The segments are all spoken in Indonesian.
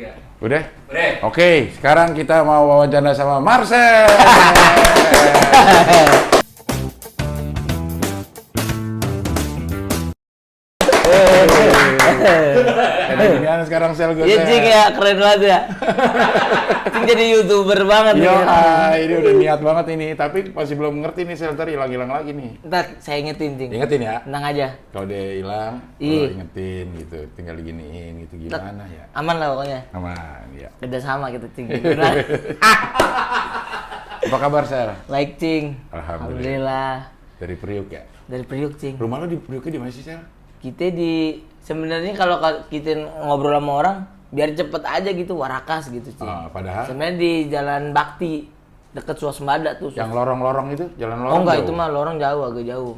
Udah? Udah. Oke, sekarang kita mau wawancara sama Marcel. Ada ginian sekarang sel gue. Iya Cing ya, keren banget ya. Cing jadi YouTuber banget Yo, nih. ini udah niat banget ini, tapi masih belum ngerti nih sel, ntar hilang-hilang lagi nih. Ntar saya ingetin Cing. Ingetin ya, Tenang aja. kalau dia hilang, Iya. kalau ingetin gitu, tinggal diginiin gitu, gimana ya? Aman lah pokoknya. Aman, ya. Beda sama kita Cing. Beneran. Apa kabar sel? Baik Cing. Alhamdulillah. Dari Priuk ya? Dari Priuk Cing. Rumah lo di Priuknya di mana sih sel? Kita di sebenarnya kalau kita ngobrol sama orang biar cepet aja gitu warakas gitu Cing. Padahal? Sebenarnya di Jalan Bakti deket Swasembada tuh. Yang lorong-lorong itu, jalan lorong Oh enggak, jauh? itu mah lorong jauh, agak jauh.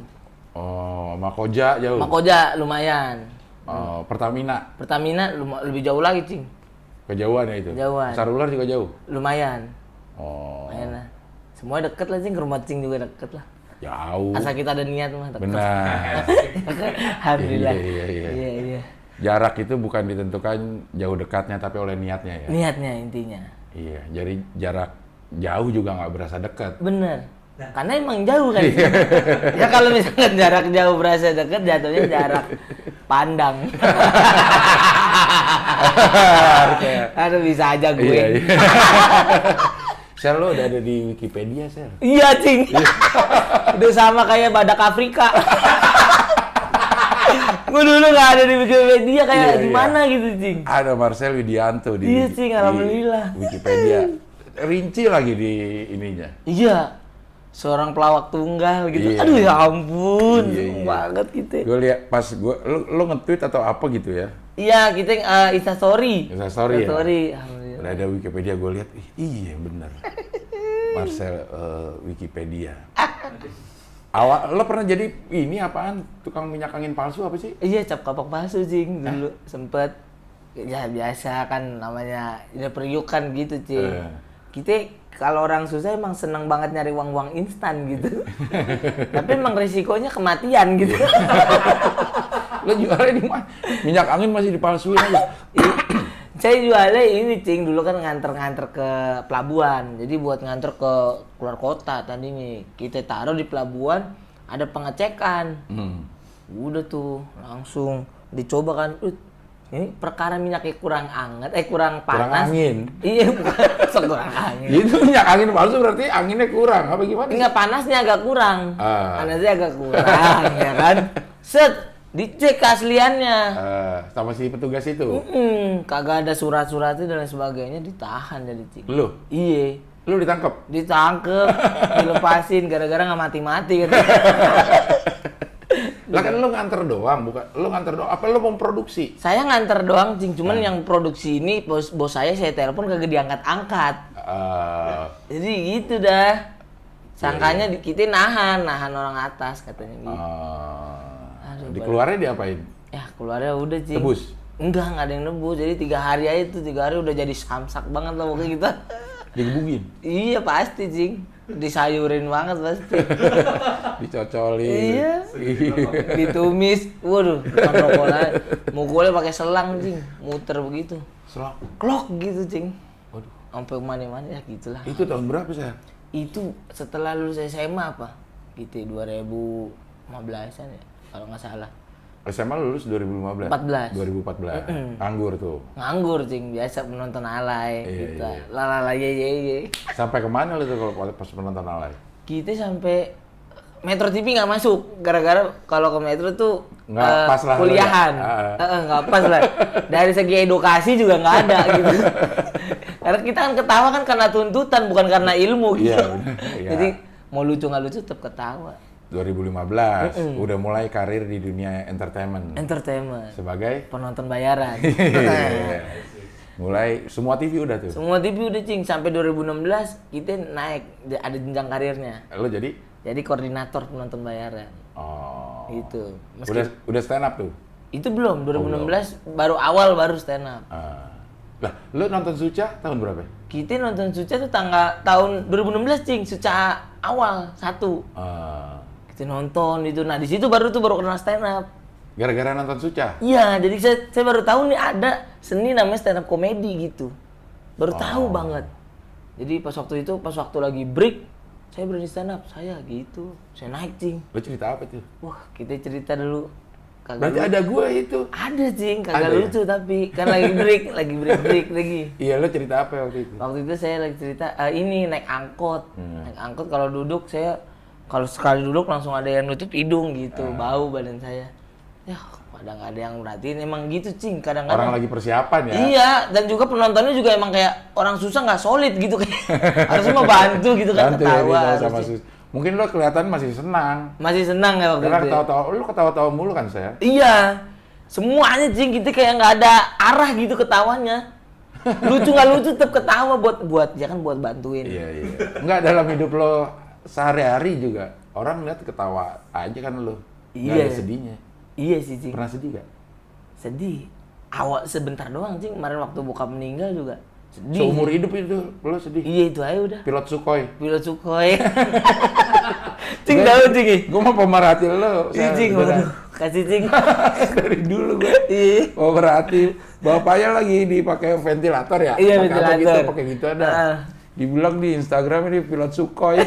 Oh, Makoja jauh? Makoja lumayan. Oh, Pertamina? Pertamina lebih jauh lagi Cing. Kejauhan ya itu? Kejauhan. Pasar Ular juga jauh? Lumayan. Oh, Lumayan lah. Semua deket lah Cing, ke rumah Cing juga deket lah. jauh. Asal kita ada niat mah deket. Benar. Alhamdulillah. Iya. Iya. Jarak itu bukan ditentukan jauh dekatnya, tapi oleh niatnya ya? Niatnya intinya. Iya, jadi jarak jauh juga nggak berasa dekat. Bener. Karena emang jauh kan. Ya kalau misalkan jarak jauh berasa deket, jatuhnya jarak pandang. Aduh bisa aja gue. Iya. Sel, lo udah ada di Wikipedia, Sel? Iya Cing. Udah sama kayak badak Afrika. Gue dulu nggak ada di Wikipedia kayak Iya, gimana gitu Cing. Ada Marcel Widianto di Iya, Cing, alhamdulillah. di Wikipedia. Rinci lagi di ininya. Iya. Seorang pelawak tunggal gitu. Iya. Aduh ya ampun. Iya, Seneng iya. banget gitu. Gue lihat pas lo nge-tweet atau apa gitu ya? Iya, kita Instastory. Instastory ya? Instastory. Alhamdulillah. Udah ada Wikipedia, gue lihat, iya bener. Marcel Wikipedia. Lo pernah jadi ini apaan? Tukang minyak angin palsu apa sih? Iya, cap kapak palsu Cing dulu sempet. Ya biasa kan namanya ini Priuk kan gitu Cing. Kita kalau orang susah emang seneng banget nyari uang-uang instan gitu. Tapi emang risikonya kematian gitu. Lo jualnya di mana? Minyak angin masih dipalsuin aja. Saya jualnya ini Cing, dulu kan nganter-nganter ke pelabuhan. Jadi buat nganter ke keluar kota tadi nih. Kita taruh di pelabuhan, ada pengecekan. Udah tuh langsung dicoba kan. Ini perkara minyaknya kurang anget, kurang panas. Kurang angin? Iya, bukan kurang angin. Itu minyak angin palsu berarti anginnya kurang, apa gimana? Enggak, panasnya agak kurang. Panasnya agak kurang, ya kan? Set, dicek keasliannya. Sama si petugas itu? Kagak ada surat-suratnya dan lain sebagainya, ditahan jadi Cing. Lu? Iya. Lu ditangkap? Ditangkep, dilepasin gara-gara nggak mati-mati gitu. Lah kan lu nganter doang, bukan? Lu nganter doang, apa lu mau produksi? Saya nganter doang Cing, cuman yang produksi ini bos saya telepon kagak diangkat-angkat. Jadi gitu dah. Sangkanya kita nahan orang atas katanya gitu. Aduh, Dikeluarin diapain? Ya keluarnya udah Cing. Tebus? Enggak ada yang nebus. Jadi 3 hari aja tuh, 3 hari udah jadi samsak banget lah pokoknya kita. Digebugin? Iya pasti Cing. Disayurin banget pasti. Dicocolin? Iya. Ditumis. Waduh, makan rokok aja. Mukulnya pakai selang Cing. Muter begitu. Selang? Klok gitu Cing. Waduh. Sampai mana-mana ya gitulah. Itu tahun berapa sih? Itu setelah lulus SMA apa? Gitu 2015-an ya kalau nggak salah. SMA lulus 2015? 14. 2014. Nganggur tuh? Nganggur Cing, biasa penonton alay. Iya, Kita iya. lalala ye. Sampai kemana lu tuh kalau pas penonton alay? Kita sampai Metro TV nggak masuk, gara-gara kalau ke Metro tuh Nggak pas lah lu ya? kuliahan. Nggak pas lah. Dari segi edukasi juga nggak ada gitu. Karena kita kan ketawa kan karena tuntutan, bukan karena ilmu gitu. Iya, bener. Iya. Jadi mau lucu nggak lucu tetap ketawa. 2015, udah mulai karir di dunia entertainment. Entertainment. Sebagai? Penonton bayaran. Mulai, semua TV udah tuh? Semua TV udah Cing, sampai 2016 kita naik, ada jenjang karirnya. Lo jadi? Jadi koordinator penonton bayaran. Oh. Itu. Udah stand up tuh? Itu belum, 2016 baru awal baru stand up. Lah, lo nonton Suca tahun berapa? Kita nonton Suca tuh tahun 2016 Cing, Suca awal 1. Kita nonton itu. Nah, di situ baru kenal stand up. Gara-gara nonton Suca? Iya, jadi saya baru tahu nih ada seni namanya stand up comedy gitu. Baru tahu banget. Jadi pas waktu lagi break, saya berani stand up, saya gitu. Saya naik, Cing. Lo cerita apa tuh? Wah, kita cerita dulu. Berarti ada gue itu. Ada, Cing, kagak Ada ya? lucu tapi kan lagi break lagi. Iya, lo cerita apa waktu itu? Waktu itu saya lagi cerita ini naik angkot. Naik angkot kalau duduk kalau sekali duduk langsung ada yang nutup hidung gitu, bau badan saya. Ya, kadang nggak ada yang merhatiin, emang gitu, Cing. Kadang-kadang Orang lagi persiapan ya? Iya, dan juga penontonnya juga emang kayak orang susah nggak solid gitu kayak. Harusnya mau bantu gitu kan, Bantu ya, ketawa. ditawa sama harusnya. Mungkin lo kelihatan masih senang. Masih senang ya waktu Karena itu. lo ketawa-tawa mulu kan saya? Iya. Semuanya, Cing, kita kayak nggak ada arah gitu ketawanya. Lucu nggak lucu tetap ketawa buat ya kan buat bantuin. Iya. Enggak, dalam hidup lo sehari-hari juga orang lihat ketawa aja kan lo. Nggak Iya. ada sedihnya. Iya sih, Cing. Pernah sedih gak? Sedih. Awal sebentar doang, Cing. Kemarin waktu bokap meninggal juga sedih. Seumur hidup itu lo sedih? Iya, itu aja udah. Pilot Sukhoi. Pilot Sukhoi. Cing tahu, Cing. Gue mau pemerhati lo. Iya, Cing. Waduh, kasih, Cing. Dari dulu gue Iya. pemerhati. Bapaknya lagi dipakai ventilator ya? Iya, Pakai apa ventilator. gitu, pakai gitu ada. Heeh. Dibilang di Instagram ini pilot Sukhoi.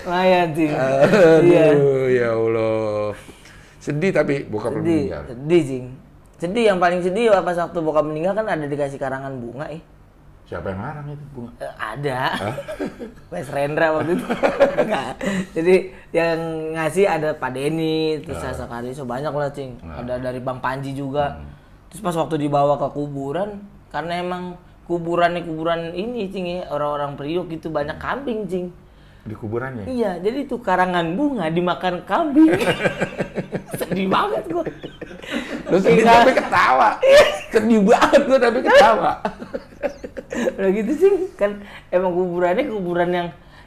Lumayan, Cing. Aduh, ya Allah. Sedih tapi bokap lo Sedih, meninggal. sedih, Cing. Sedih, yang paling sedih pas waktu bokap meninggal kan ada dikasih karangan bunga, Siapa yang ngarang itu bunga? Ada. Mas Rendra waktu itu. Enggak. Jadi yang ngasih ada Pak Denny, terus Sasa Kariso, banyak lah, Cing. Ada dari Bang Panji juga. Terus pas waktu dibawa ke kuburan, karena emang kuburan ini, Cing, ya, orang-orang Priok gitu banyak kambing, Cing. Di kuburannya? Iya, jadi tuh karangan bunga dimakan kambing. Sedih banget gua. Lo sedih tapi ketawa. Sedih banget gue tapi ketawa. Udah gitu, Cing, kan emang kuburannya kuburan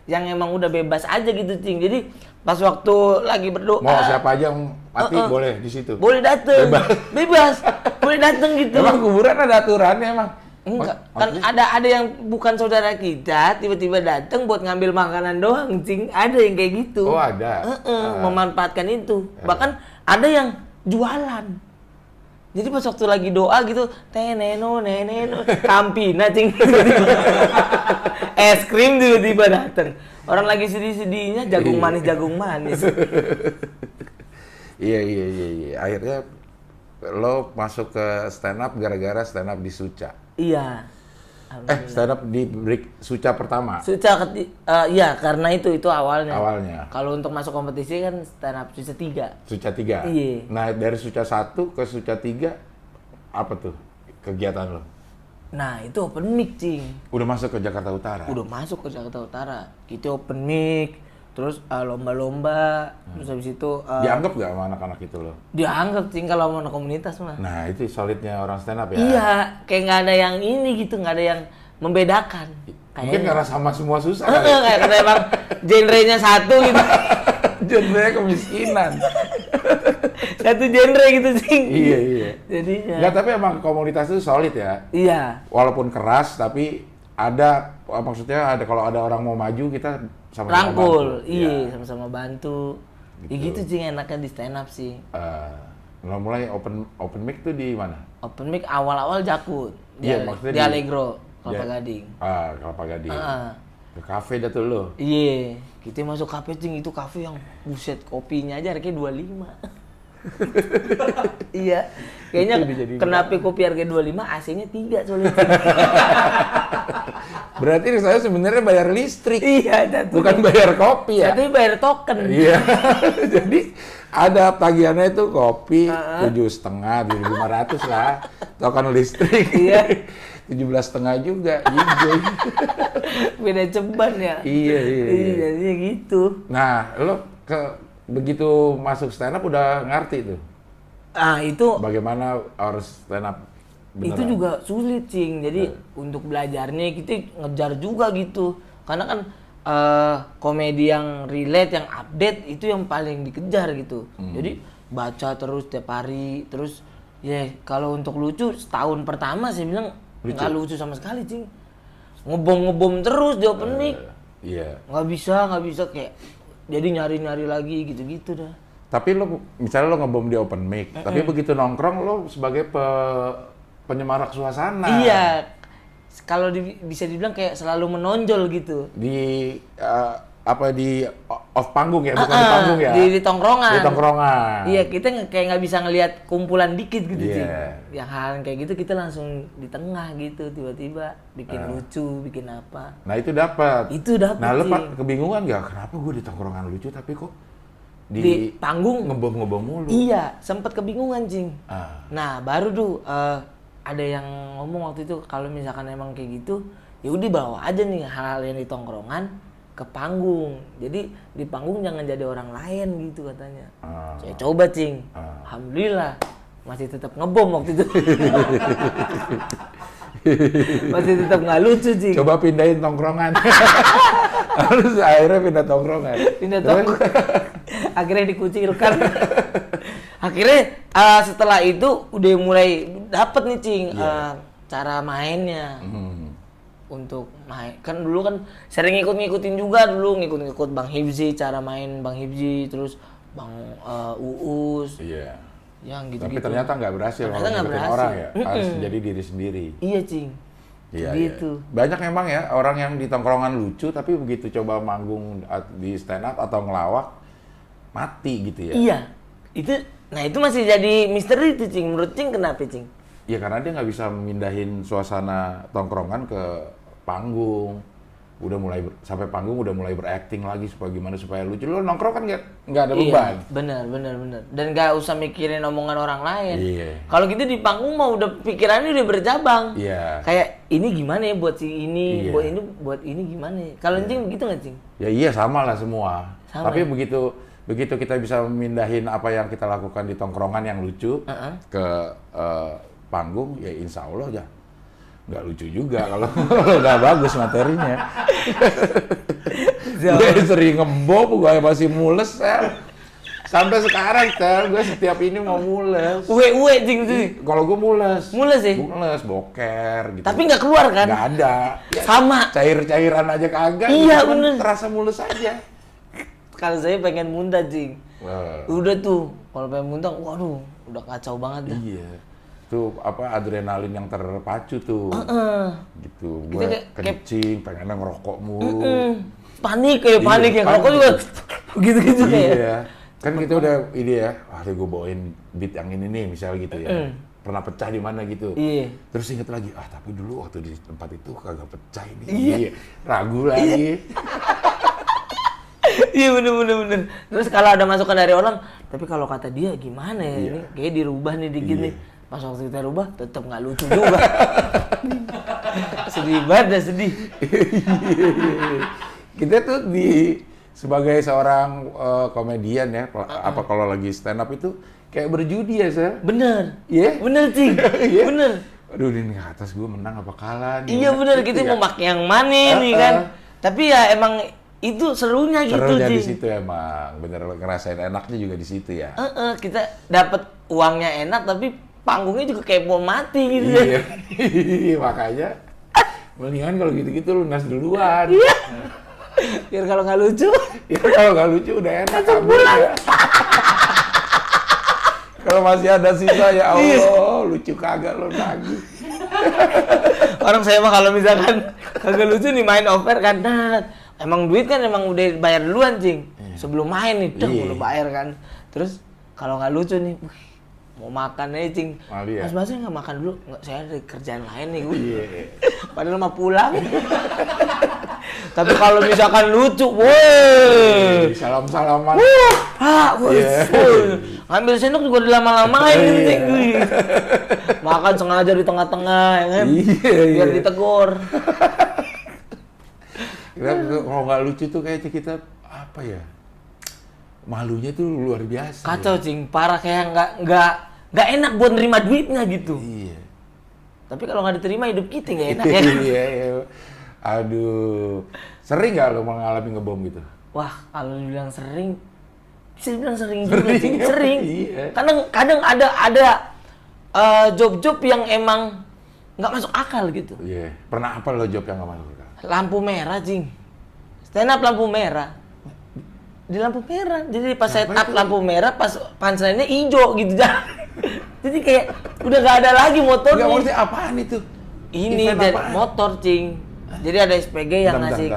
yang emang udah bebas aja gitu, Cing. Jadi pas waktu lagi berdoa, Mau siapa aja yang mati boleh di situ. boleh dateng, bebas, boleh dateng gitu. Emang kuburan ada aturannya emang. Enggak, kan ada yang bukan saudara kita tiba-tiba dateng buat ngambil makanan doang, Cing. Ada yang kayak gitu. Oh, ada. Memanfaatkan itu. Bahkan ada yang jualan. Jadi pas waktu lagi doa gitu, teneno, Campina, Cing. Es krim tiba-tiba dateng. Orang lagi sedih-sedihnya jagung manis. Iya. Akhirnya lo masuk ke stand up gara-gara stand up di Suca. Iya. Stand up di break Suca pertama. Iya, karena itu awalnya. Awalnya. Kalau untuk masuk kompetisi kan stand up Suca 3. Suca 3. Iya. Nah, dari Suca 1 ke Suca 3 apa tuh kegiatan lo? Nah, itu open mic, Cing. Udah masuk ke Jakarta Utara. Udah masuk ke Jakarta Utara. Kita open mic, terus lomba-lomba, terus habis itu Dianggap gak sama anak-anak itu lo? dianggap, Cing, kalau sama komunitas mah. Nah, itu solidnya orang stand up ya. Iya, kayak nggak ada yang ini gitu, nggak ada yang membedakan. Mungkin karena sama semua susah. Kayak karena emang genrenya satu gitu. Genre kemiskinan. Satu genre gitu, Cing. Iya. Jadinya. Enggak, tapi emang komunitas itu solid ya. Iya. Walaupun keras, tapi ada, maksudnya ada kalau ada orang mau maju, kita sama-sama Rangkul, bantu. iya, Ya. sama-sama bantu. Ya gitu, Cing, enaknya di stand up sih. Mulai open mic tuh di mana? Open mic awal-awal Jakut. Iya, maksudnya di di- Allegro, Kelapa Ya. Gading. Kelapa Gading. Heeh. Ke kafe dah tuh lo. Iya, kita masuk kafe, Cing, itu kafe yang buset kopinya aja harganya 25. Iya, kayaknya Itu dijadiin kenapa kopi harga 25, AC-nya 3 soalnya. Cing. Berarti saya sebenarnya bayar listrik, Iya, jatuh. bukan bayar kopi ya. Jadi bayar token. Iya, jadi ada tagihannya itu kopi 7,5, 7.500 lah, token listrik. Iya. 17,5 juga, hijau. Beda ceban ya. Iya. Jadinya gitu. Nah, lo begitu masuk stand up udah ngerti tuh Ah, itu bagaimana harus stand up beneran. itu juga sulit, Cing. Jadi untuk belajarnya kita ngejar juga gitu. Karena kan komedi yang relate, yang update itu yang paling dikejar gitu. Jadi baca terus tiap hari, terus ya kalau untuk lucu setahun pertama saya bilang nggak lucu sama sekali, Cing. Ngebom terus di open mic. Iya. Nggak bisa kayak jadi nyari-nyari lagi gitu-gitu dah. Tapi lo misalnya lo ngebom di open mic, tapi begitu nongkrong lo sebagai penyemarak suasana. Iya. Kalau bisa dibilang kayak selalu menonjol gitu. Di di off panggung ya, bukan di panggung ya. Di tongkrongan. Di tongkrongan. Iya, kita kayak nggak bisa ngelihat kumpulan dikit gitu, Cing. Iya. Yang hal kayak gitu kita langsung di tengah gitu, tiba-tiba bikin lucu, bikin apa. Nah itu dapat. Itu dapat. Nah lo Cing. kebingungan nggak? Kenapa gue di tongkrongan lucu tapi kok Di panggung ngebom mulu? Iya, sempat kebingungan, Cing. Nah, baru tuh ada yang ngomong waktu itu kalau misalkan emang kayak gitu, ya udah bawa aja nih hal-hal yang di tongkrongan ke panggung. Jadi di panggung jangan jadi orang lain gitu katanya. Saya coba, Cing. Alhamdulillah masih tetap ngebom waktu itu. Masih tetap nggak lucu, Cing. Coba pindahin tongkrongan. Harus akhirnya pindah tongkrongan. Pindah tongkrongan. Akhirnya dikucilkan. Akhirnya setelah itu udah mulai dapet nih, Cing, cara mainnya. Untuk main, kan dulu kan sering ngikut-ngikutin juga dulu, ngikut Bang Hibzi, cara main Bang Hibzi, terus Bang Uus. Iya. Yang gitu-gitu. Tapi ternyata nggak berhasil kalau ngikutin orang ya. Harus jadi diri sendiri. Iya, Cing. Iya, gitu. Iya. Banyak memang ya orang yang di tongkrongan lucu tapi begitu coba manggung di stand up atau ngelawak mati gitu ya. Iya. Itu masih jadi misteri itu, Cing. Menurut Cing kenapa, Cing? Ya karena dia nggak bisa memindahin suasana tongkrongan ke panggung. Sampai panggung udah mulai berakting lagi supaya lucu. Lo nongkrong kan nggak ada beban. Iya, benar. Dan nggak usah mikirin omongan orang lain. Iya. Kalau gitu di panggung mah udah pikirannya udah bercabang. Iya. Kayak ini gimana ya buat si ini, Iya. buat ini gimana ya? Kalau Cing begitu nggak, Cing? Ya iya sama lah semua. Sama, Tapi ya? begitu kita bisa memindahin apa yang kita lakukan di tongkrongan yang lucu ke panggung, ya insya Allah ya nggak lucu juga kalau nggak bagus materinya. Gue sering ngebom, gue masih mules, Sel. Sampai sekarang, Sel, gue setiap ini mau mules. Uwe, Cing, Cing. Kalau gue mules. Mules ya? Mules, boker gitu. Tapi nggak keluar kan? Nggak ada. Ya, Sama. cair-cairan aja kagak. Iya, cuman bener. terasa mules aja. Kalau saya pengen muntah, Cing. Wah. Udah tuh, kalau pengen muntah, waduh, udah kacau banget dah. Iya. Tuh adrenalin yang terpacu tuh. Gitu. Kita Gue kencing, pengennya ngerokok mulu. Panik yang Iya, ngerokok juga gitu-gitu kayak. Iya. Kan kita udah ide ya, gue bawain beat yang ini nih, misal gitu ya. Pernah pecah di mana gitu. Iya. Terus inget lagi, tapi dulu waktu di tempat itu kagak pecah ini. Iya. Ragu lagi. Iya bener. Terus kalau ada masukan dari orang, tapi kalau kata dia gimana ya, ini kayak dirubah nih dikit nih. Pas waktu kita rubah, tetap nggak lucu juga. Sedih banget dah, sedih. Kita tuh sebagai seorang komedian ya, apa kalau lagi stand up itu kayak berjudi ya, Sel? Bener. Iya? Bener, Cing. Iya. Bener. Aduh, ini ke atas gue menang apa kalah nih? Iya bener, Gitu kita ya. mau pakai yang mana nih kan. Tapi ya emang itu serunya gitu, Serunya di Cing. situ emang, bener ngerasain enaknya juga di situ ya. Kita dapat uangnya enak, tapi panggungnya juga kayak mau mati gitu. Iya, makanya mendingan kalau gitu-gitu lunas duluan. Iya. Biar kalau nggak lucu, Ya kalau nggak lucu udah enak kabur ya. Kalau masih ada sisa ya Allah, lucu kagak lo nagih. orang saya mah kalau misalkan kagak lucu nih main offer kan, emang duit kan emang udah bayar duluan, Cing. Sebelum main nih, udah bayar kan. Terus kalau nggak lucu nih, mau makan aja, Cing. Mali ya? Mas Basri nggak makan dulu, nggak, saya ada kerjaan lain nih. Iya. Padahal mah pulang. Tapi kalau misalkan lucu, woi. Salam-salaman. Ngambil sendok juga dilama-lamain gitu, Cing. Makan sengaja di tengah-tengah, ya kan? Biar ditegur. Kalau nggak lucu tuh kayaknya kita apa ya? Malunya tuh luar biasa. Kacau, ya. Cing. Parah, kayak nggak enak buat nerima duitnya gitu. Iya. Tapi kalau nggak diterima hidup kita nggak enak ya. Iya. Aduh. Sering nggak lo mengalami ngebom gitu? Wah, kalau dibilang sering, bisa dibilang sering juga, Cing. ya? Sering. Iya. Kadang ada job-job yang emang nggak masuk akal gitu. Iya. Pernah apa lo job yang nggak masuk akal? Lampu merah, Cing. Stand up lampu merah. Di lampu merah. Jadi pas Siapa setup itu? lampu merah, pas punchline-nya hijau gitu. Jadi kayak udah gak ada lagi Enggak, motornya. maksudnya apaan itu? Ini Event dari apaan? motor, Cing. Jadi ada SPG yang Bentar, ngasih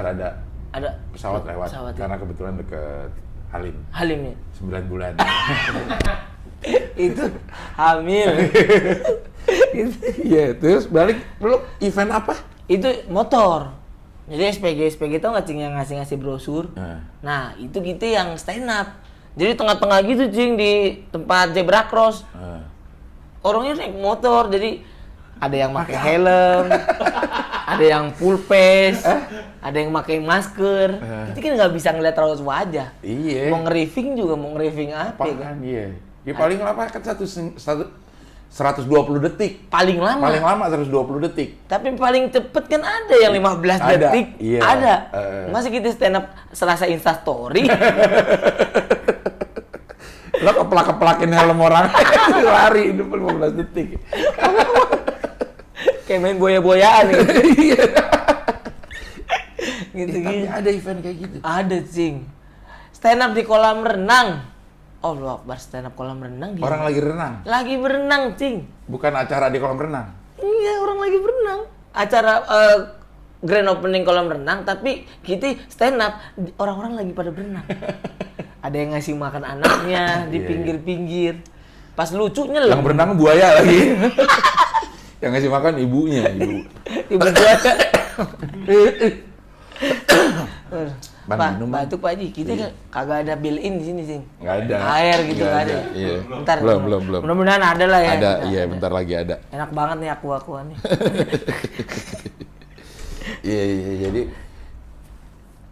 ada pesawat lewat. pesawat, Karena kebetulan deket Halim. Halim ya. 9 bulan. Itu hamil. Iya, terus balik lu event apa? Itu motor. Jadi SPG itu nggak, Cing, yang ngasih brosur. Nah, itu kita yang stand up. Jadi tengah-tengah gitu, Cing, di tempat zebra cross. Orangnya naik motor, jadi ada yang pakai helm, ada yang full face, ada yang pakai masker. Kita kan nggak bisa ngeliat raut wajah. Iya. Mau nge-riffing juga mau nge-riffing apa ya kan? Apaan? Iya. Ya paling lama kan 120 detik. Paling lama. Paling lama 120 detik. Tapi paling cepet kan ada yang 15 Ada, detik. iya. Ada. Masa kita stand up Selasa Instastory? Lo keplak-keplakin helm orang lari itu 15 detik. Kayak main boya-boyaan gitu. Iya. Gitu. Tapi ada event kayak gitu. Ada, Cing. Stand up di kolam renang. Allah Akbar, stand up kolam renang. Gimana? Orang lagi renang. Lagi berenang, Cing. Bukan acara di kolam renang. Iya, orang lagi berenang. Acara grand opening kolam renang, tapi kita stand up, orang-orang lagi pada berenang. Ada yang ngasih makan anaknya di Iya, pinggir-pinggir. Pas lucunya loh. Yang berenang buaya lagi. Yang ngasih makan ibunya, ibu. Ibu buaya. Ban Pak, minum, batuk Pak Haji. Kita kagak ada built-in di sini, Cing. Nggak ada. Air gitu Nggak nggak ada. Iya. Bentar. Belum. Mudah-mudahan ada lah ya. Ada, iya bentar lagi ada. Enak banget nih aqua nih. Iya, jadi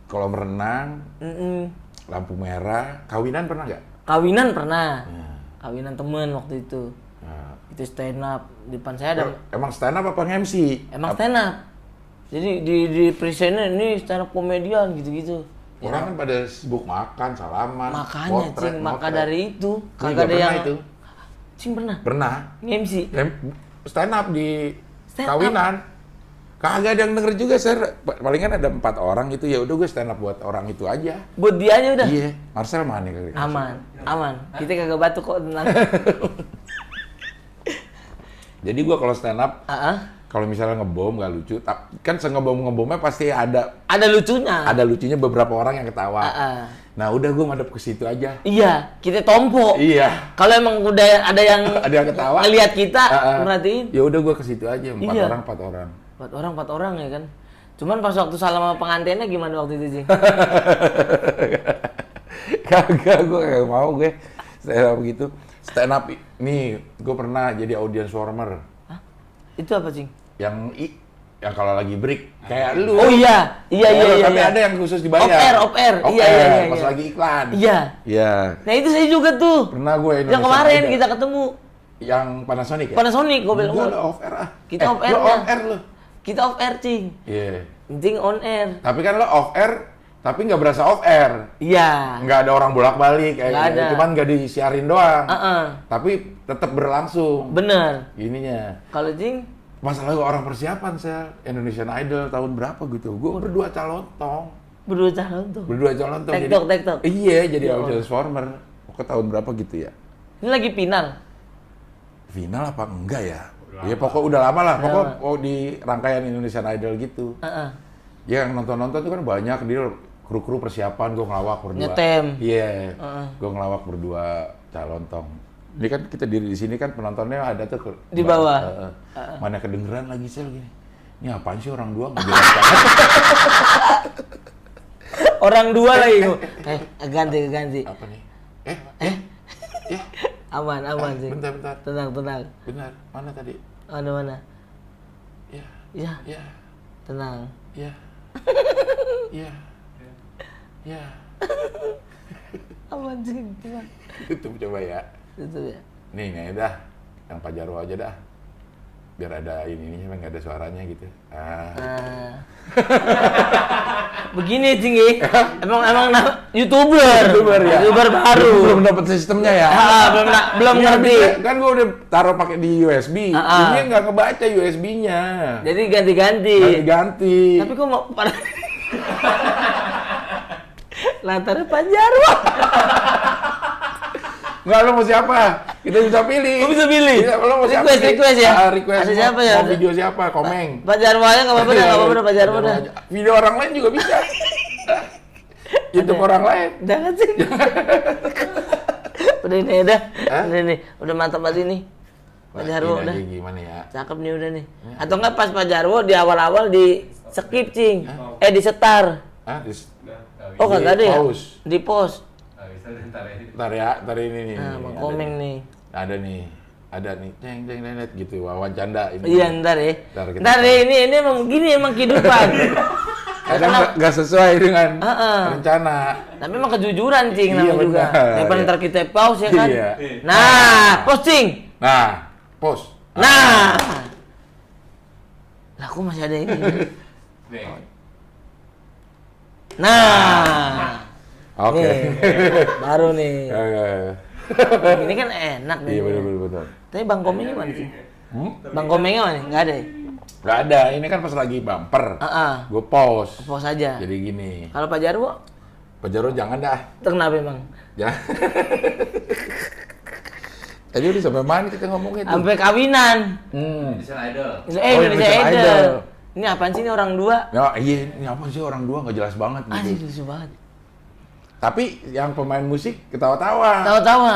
kolam renang, lampu merah, kawinan pernah nggak? Kawinan pernah. Kawinan temen waktu itu. Nah, Itu stand up. Di depan saya ada. emang stand up apa nge-MC? Emang stand up. Jadi di presentnya ini stand up komedian gitu-gitu. Orang kan pada sibuk makan, salaman, Makanya, Cing, maka dari itu Ini kagak nggak ada pernah yang itu. Cing pernah Pernah. nge-MC. Stand up di Stand kawinan. Kagak ada yang denger juga, Sir. Palingan ada 4 orang itu, ya udah gue stand up buat orang itu aja. Buat dia aja udah. Iya, Marcel mana kali? Aman. Kita kagak batuk kok, tenang. Jadi gue kalau stand up, kalau misalnya ngebom nggak lucu, kan ngebom-ngebomnya pasti ada Ada lucunya. ada lucunya beberapa orang yang ketawa. Nah udah gue madep ke situ aja. Iya, kita tompo. Iya. Kalau emang udah ada yang Ada yang ketawa. ngelihat kita, merhatiin. Ya udah gue ke situ aja, 4 Iya. orang 4 orang. 4 orang ya kan. Cuman pas waktu salam sama pengantinnya gimana waktu itu, Cing? Kagak, gue kagak mau gue stand up gitu. Stand up nih, gue pernah jadi audience warmer. Hah? Itu apa, Cing? Yang kalau lagi break kayak lu. Oh iya. Tapi ada yang khusus dibayar. Off air. Off Iya, air, iya. pas lagi iklan. Iya. Iya. Nah itu saya juga tuh. Pernah gue Indonesia Yang kemarin Idol. kita ketemu. Yang Panasonic ya? Panasonic, gue bilang. Enggak, lo off air ah. Kita off air. Lo on air lo. Kita off air, Cing. Iya. Cing on air. Tapi kan lo off air, tapi nggak berasa off air. Iya. Nggak ada orang bolak-balik kayak Nggak ada. cuman nggak disiarin doang. Heeh. Tapi tetap berlangsung. Bener. Ininya. Kalau Cing, Masalah orang persiapan saya Indonesian Idol tahun berapa gitu. Gue berdua calon tong. berdua calon tuh. Berdua calon tong. Tektok. Iya, jadi Ya audience former. Ke tahun berapa gitu ya? Ini lagi final. Final apa enggak ya? Ya pokok udah lama lah. Pokok di rangkaian Indonesian Idol gitu. Ya yang nonton-nonton tuh kan banyak, dia kru-kru persiapan, gue ngelawak berdua. Nyetem. Iya, gue ngelawak berdua calon tong. Ini kan kita diri di sini kan penontonnya ada tuh Di bawah. Mana kedengeran lagi sel gini. Ini apaan sih orang dua nggak jelas banget. Orang dua lagi. Ganti. Apa nih? Aman sih. Bentar. Tenang. Benar. Mana tadi? Mana? Ya. Ya, tenang. Ya. Aman sih. Tenang. Tutup coba ya. Itu ya. Nih nggak dah. Yang Pak Jarwo aja dah. Biar ada ini nggak ada suaranya gitu. Begini Cinggi, emang YouTuber ya. YouTuber baru. Belum dapat sistemnya ya. Belum ngerti. Kan gua udah taruh pakai di USB. Ini nggak ngebaca USB-nya. Jadi ganti-ganti. Ganti. Tapi kok mau pada Latarnya Pak Jarwo. Enggak, lo mau siapa? Kita bisa pilih. Lo bisa pilih? Iya, lo mau siapa? Request ya? Request. Ada siapa ya? Mau video siapa? Komeng. Pak Jarwo aja nggak apa-apa dah, nggak apa-apa dah Pak Jarwo dah. Video orang lain juga bisa. YouTube orang lain. Jangan sih. Udah ini udah. Ini udah mantap banget ini. Pak Jarwo udah. Gimana ya? Cakep nih udah nih. Atau enggak pas Pak Jarwo di awal-awal di skip, Cing. Di setar. Oh, kagak ada ya? Di post. Ntar ini nih. Nah, Bang Komeng nih. Ada nih ceng gitu, wawan canda ini. Iya, ntar ya. Ntar ini emang gini emang kehidupan. Kadang nggak sesuai dengan rencana. Tapi emang kejujuran, Cing, namanya juga. Daripada ntar kita pause ya kan. Iya. Nah, pause, Cing. Pause. Nah. Lah, kok masih ada ini? Nah. Oke. Baru nih. Ini kan enak nih. Iya, betul. Tapi Bang Komengnya mana sih? Bang Komengnya mana? Nggak ada ya? Nggak ada, ini kan pas lagi bumper. Gue pause. Pause aja. Jadi gini. Kalau Pak Jarwo? Pak Jarwo jangan dah. Kenapa emang? Jangan. Tadi udah sampai mana kita ngomongin itu? Sampai kawinan. Indonesian Idol. Indonesia Idol. Ini apaan sih ini orang dua? Ya, iya, ini apa sih orang dua nggak jelas banget gitu. Asli lucu banget. Tapi yang pemain musik ketawa-tawa. Tawa-tawa.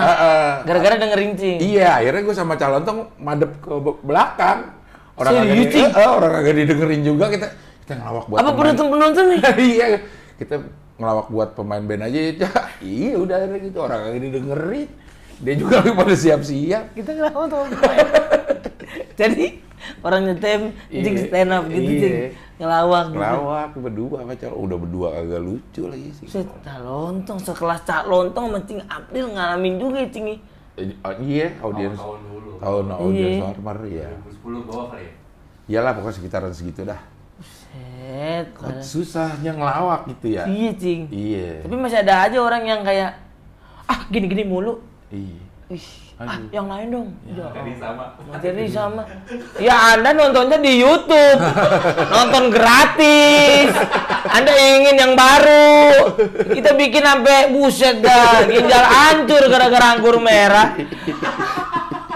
Gara-gara dengerin Cing. Iya, akhirnya gue sama calon tuh madep ke belakang. Orang kagak didengerin juga, kita ngelawak buat. Apa penonton nih? Iya, kita ngelawak buat pemain band aja ya. Iya, udah akhirnya gitu, orang kagak didengerin. Dia juga lagi pada siap-siap. Kita ngelawak sama pemain. Jadi orang nyetem, Cing stand up gitu, Cing. Ngelawak gitu. Ngelawak berdua pacar, udah berdua agak lucu lagi sih. Cak Lontong, sekelas Cak Lontong sama Cing April ngalamin juga ya, Cing. Iya, audiens. Tahun dulu. Tahun audiens normal ya. 2010 bawah kali ya? Iyalah pokoknya sekitaran segitu dah. Buset. Kok susahnya ngelawak gitu ya? Iya, Cing. Iya. Tapi masih ada aja orang yang kayak gini-gini mulu. Iya. Yang lain dong. Materi sama. Materi sama. Ya Anda nontonnya di YouTube. Nonton gratis. Anda ingin yang baru. Kita bikin sampai buset dah. Ginjal hancur gara-gara anggur merah.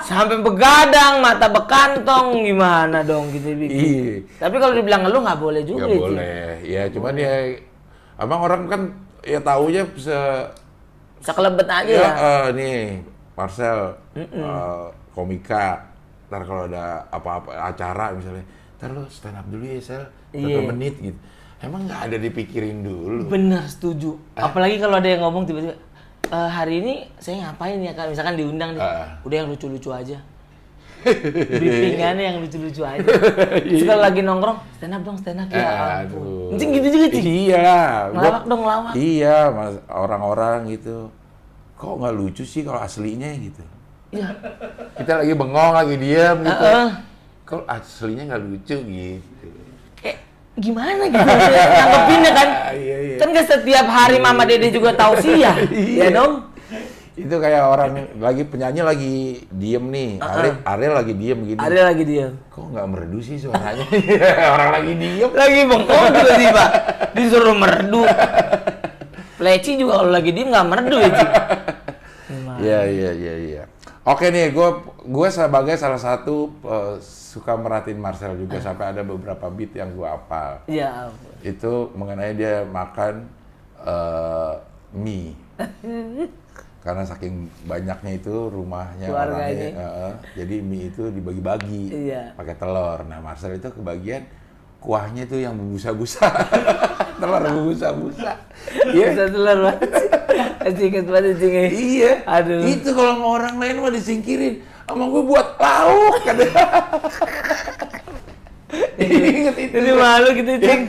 Sampai begadang, mata bekantong. Gimana dong kita bikin. Iya. Tapi kalau dibilang lu nggak boleh juga. Nggak boleh. Ya cuman ya abang orang kan ya taunya sekelebet aja ya. Nih Marcel, komika, ntar kalau ada apa-apa acara misalnya, ntar lo stand up dulu ya Sel, berapa menit gitu. Emang nggak ada dipikirin dulu. Bener, setuju. Apalagi kalau ada yang ngomong tiba-tiba, hari ini saya ngapain ya Kak, misalkan diundang nih, udah yang lucu-lucu aja. Briefingannya yang lucu-lucu aja. Terus kalau lagi nongkrong, stand up ya ampun. Cing gitu juga, Cing. Iya. Ngelawak dong, ngelawak. Iya, orang-orang gitu. Kok nggak lucu sih kalau aslinya gitu? Iya. Kita lagi bengong, lagi diam gitu. Kok aslinya nggak lucu gitu? Gimana gitu nanggepinnya kan? Iya. Kan gak setiap hari Mama Dede juga tausiah, ya dong? Itu kayak orang lagi penyanyi lagi diem nih, Ariel lagi diem gini. Ariel lagi diem. Kok nggak merdu sih suaranya? Orang lagi diem. Lagi bengong tiba-tiba disuruh merdu. Leci juga kalau lagi diem nggak merdu ya, Cik. Iya. Oke nih, gue sebagai salah satu suka merhatiin Marcel juga sampai ada beberapa beat yang gue hafal. Iya. Itu mengenai dia makan mie. Karena saking banyaknya itu rumahnya orangnya, jadi mie itu dibagi-bagi pakai telur. Nah Marcel itu kebagian kuahnya itu yang berbusa-busa, telur berbusa-busa. Iya. Bisa telur banget sih. Ingat banget Cing. Iya. Aduh. Itu kalau sama orang lain mah disingkirin. Sama gue buat lauk katanya. Ingat itu. Jadi malu gitu, Cing.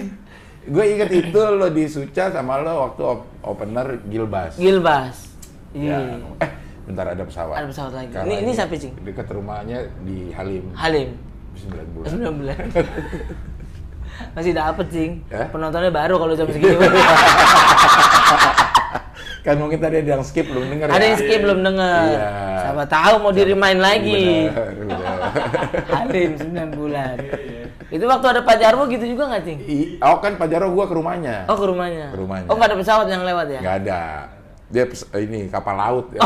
Gue inget itu lo di Suca sama lo waktu opener Gilbas. Iya. Bentar ada pesawat. Ada pesawat lagi. Ini siapa, Cing? Dekat rumahnya di Halim. 9 bulan. 9 bulan. Masih dapet, Cing. Ya? Penontonnya baru kalau jam segini. Kan mungkin tadi ada yang skip belum denger. Ada yang skip belum denger. Iya. Siapa tahu mau di-remind lagi. Bener. Halim 9 bulan. Itu waktu ada Pak Jarwo gitu juga nggak, Cing? Kan Pak Jarwo gua ke rumahnya. Oh, ke rumahnya. Ke rumahnya. Oh, nggak ada pesawat yang lewat ya? Nggak ada. Dia ini kapal laut. Ya.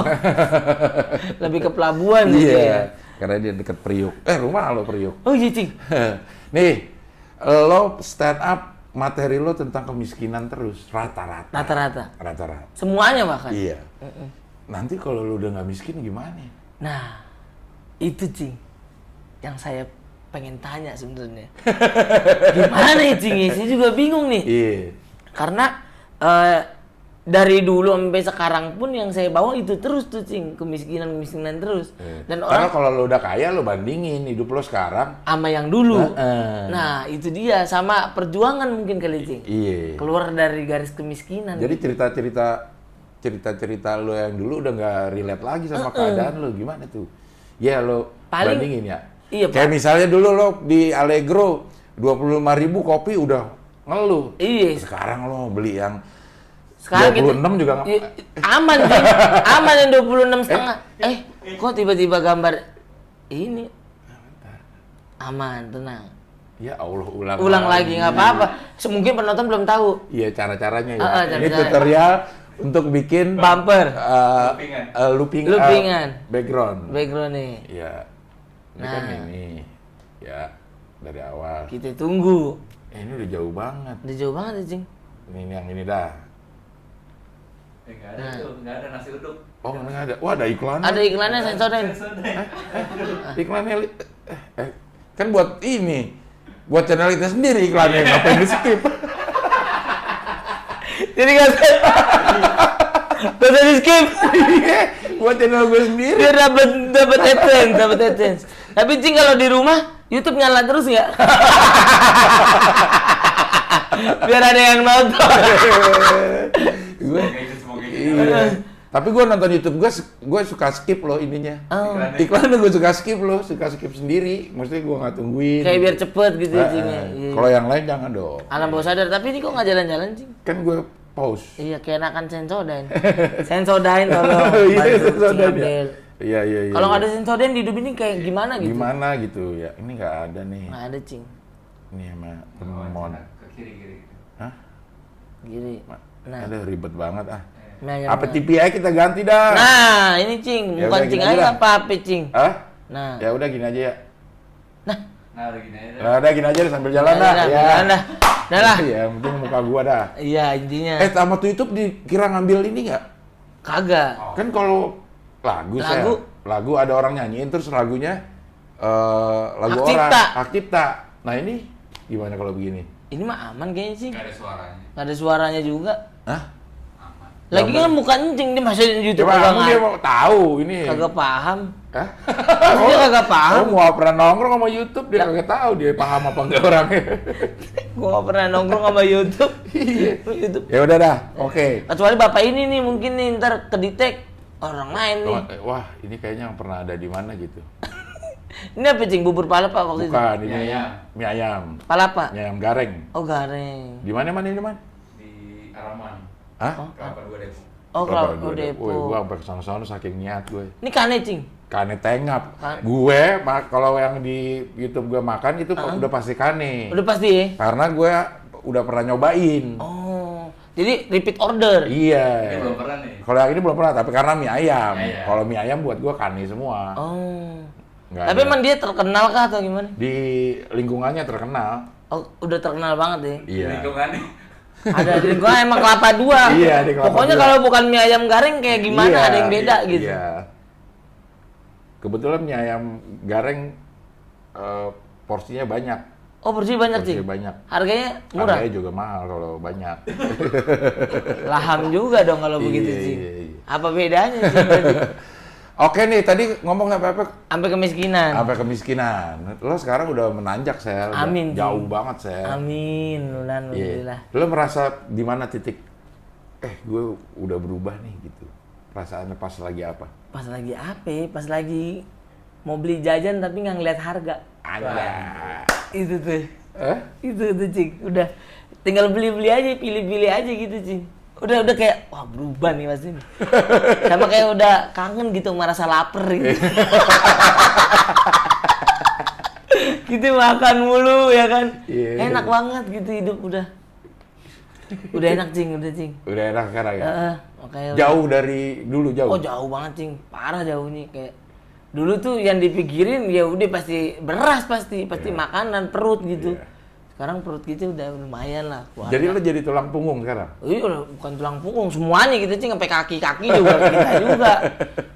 Lebih ke pelabuhan gitu ya. Iya. Karena dia deket Priuk. Rumah lo Priuk. Oh, iya, Cing. Nih, lo stand up materi lo tentang kemiskinan terus rata-rata. Rata-rata. Semuanya bahkan. Iya. Nanti kalau lo udah nggak miskin gimana? Nah, itu Cing yang saya pengen tanya sebenarnya. Gimana ya Cing? Saya juga bingung nih. Iya. Karena dari dulu sampai sekarang pun yang saya bawa itu terus tuh Cing, kemiskinan terus. Dan Karena orang kalau lo udah kaya lo bandingin hidup lo sekarang sama yang dulu. Nah, itu dia sama perjuangan mungkin kali Cing. Iya. Keluar dari garis kemiskinan. Jadi cerita-cerita lo yang dulu udah nggak relate lagi sama keadaan lo, gimana tuh? Ya lo bandingin ya. Iya, kayak misalnya dulu lo di Allegro 25.000 kopi udah ngeluh. Iya. Sekarang lo beli yang sekarang 26 juga aman Cing. Aman yang 26,5. Kok tiba-tiba gambar ini? Aman, tenang. Ya Allah, ulang lagi nggak apa-apa. Mungkin penonton belum tahu. Iya, cara-caranya ya. Cara-cara. Ini tutorial untuk bikin bumper, loopingan, background nih. Iya. Ini kan ini, ya dari awal. Kita tunggu. Ini udah jauh banget. Udah jauh banget ya, Cing. Ini yang ini dah. Nggak ada tuh, nggak ada nasi uduk. Oh, nggak ada. Wah, ada iklannya. Ada iklannya sensorin. Iklannya kan buat ini, buat channel kita sendiri iklannya, ngapain di skip? Jadi nggak usah di skip. Buat channel gue sendiri. Biar dapat AdSense. Tapi Cing kalau di rumah YouTube nyala terus nggak? Biar ada yang nonton. Tapi gue nonton YouTube gue suka skip loh ininya. Iklannya gue suka skip sendiri. Maksudnya gue nggak tungguin. Kayak biar cepet gitu Cing. Kalau yang lain jangan dong. Alam bawah sadar, tapi ini kok nggak jalan-jalan Cing? Kan gue pause. Iya, kayak enakan Sensodyne. Sensodyne tolong. Iya. Kalau nggak ada Sensodyne di hidup ini kayak gimana gitu? Gimana gitu ya? Ini nggak ada nih. Nggak ada Cing. Ini sama temon. Ke kiri. Hah? Gini. Nah. Ada ribet banget ah. Nah, apa TV aja kita ganti dah. Nah, ini Cing, Ya bukan udah, Cing gini aja aja apa HP Cing. Hah? Nah. Ya udah gini aja ya. Nah, udah gini aja. Nah, udah gini aja sambil jalan dah. Jalan dah. Dah lah. Ya, penting muka gua dah. Iya, intinya. Sama tuh YouTube dikira ngambil ini nggak? Kagak. Kan kalau lagu ada orang nyanyiin terus lagunya lagu Hak orang hak cipta. Nah, ini gimana kalau begini? Ini mah aman kayaknya sih. Nggak ada suaranya. Nggak ada suaranya juga. Hah? Lagi kan bukan Cing, dia masukin YouTube Coba kagak dia mau tahu ini. kagak paham. Hah? Dia kagak paham. Oh, mau pernah nongkrong sama YouTube dia kagak tahu dia paham apa enggak orangnya. Gua nggak pernah nongkrong sama YouTube. YouTube. Ya udah dah, oke. Kecuali bapak ini nih mungkin nih ntar kedetek orang main nih. Wah, ini kayaknya yang pernah ada di mana gitu. Ini apa Cing, bubur palapa waktu itu? Bukan, ini mie ayam. Palapa? Mie ayam gareng. Oh, gareng. Di mana ini, Man? Di Araman. Hah? Kelapa 2 Depok. Oh, Kelapa Depok. Woi, gua sampai kesana-sana saking niat gue. Ini kane Cing. Kane tengap. Gue kalau yang di YouTube gue makan itu udah pasti kane. Udah pasti ya? Karena gue udah pernah nyobain. Oh. Jadi repeat order. Iya. Ini belum pernah nih. Kalau yang ini belum pernah, tapi karena mie ayam. Kalau mie ayam buat gue kane semua. Oh. Nggak Tapi ada. emang dia terkenal kah atau gimana? Di lingkungannya terkenal. Oh, udah terkenal banget ya. Iya. Lingkungannya. Ada di lingkungan emang Kelapa 2. Iya, di Kelapa Pokoknya 2. kalau bukan mie ayam gareng kayak gimana ada yang beda gitu. Iya. Kebetulan mie ayam gareng porsinya banyak. Oh, porsi banyak sih. Porsinya banyak. Harganya murah. Harganya juga mahal kalau banyak. Laham juga dong kalau begitu Iya, sih. iya, iya. Apa bedanya sih berarti? Oke nih, tadi ngomong apa-apa Sampai kemiskinan. sampai kemiskinan. Lo sekarang udah menanjak, Sel. Udah Amin, jauh Cing. banget, Sel. Amin, Iya. alhamdulillah. Lo merasa di mana titik gue udah berubah nih gitu. Perasaannya pas lagi apa? Pas lagi apa? Ya? Pas lagi mau beli jajan tapi nggak ngeliat harga. Ada. Itu tuh. Itu tuh Cing. Udah tinggal beli-beli aja, pilih-pilih aja gitu Cing. Udah kayak wah berubah nih Mas ini. Sama kayak udah kangen gitu, merasa lapar gitu. Kita makan mulu ya kan. Iya. Enak banget gitu hidup udah. Udah enak cing, udah cing. Udah enak sekarang ya? Makanya Jauh dari dulu jauh? Oh jauh banget cing, parah jauhnya kayak dulu tuh yang dipikirin ya udah pasti beras pasti makanan perut gitu. Iya. Sekarang perut kita udah lumayan lah. Keluarga. Jadi lo jadi tulang punggung sekarang? Iya bukan tulang punggung semuanya gitu cing, sampai kaki juga kita juga.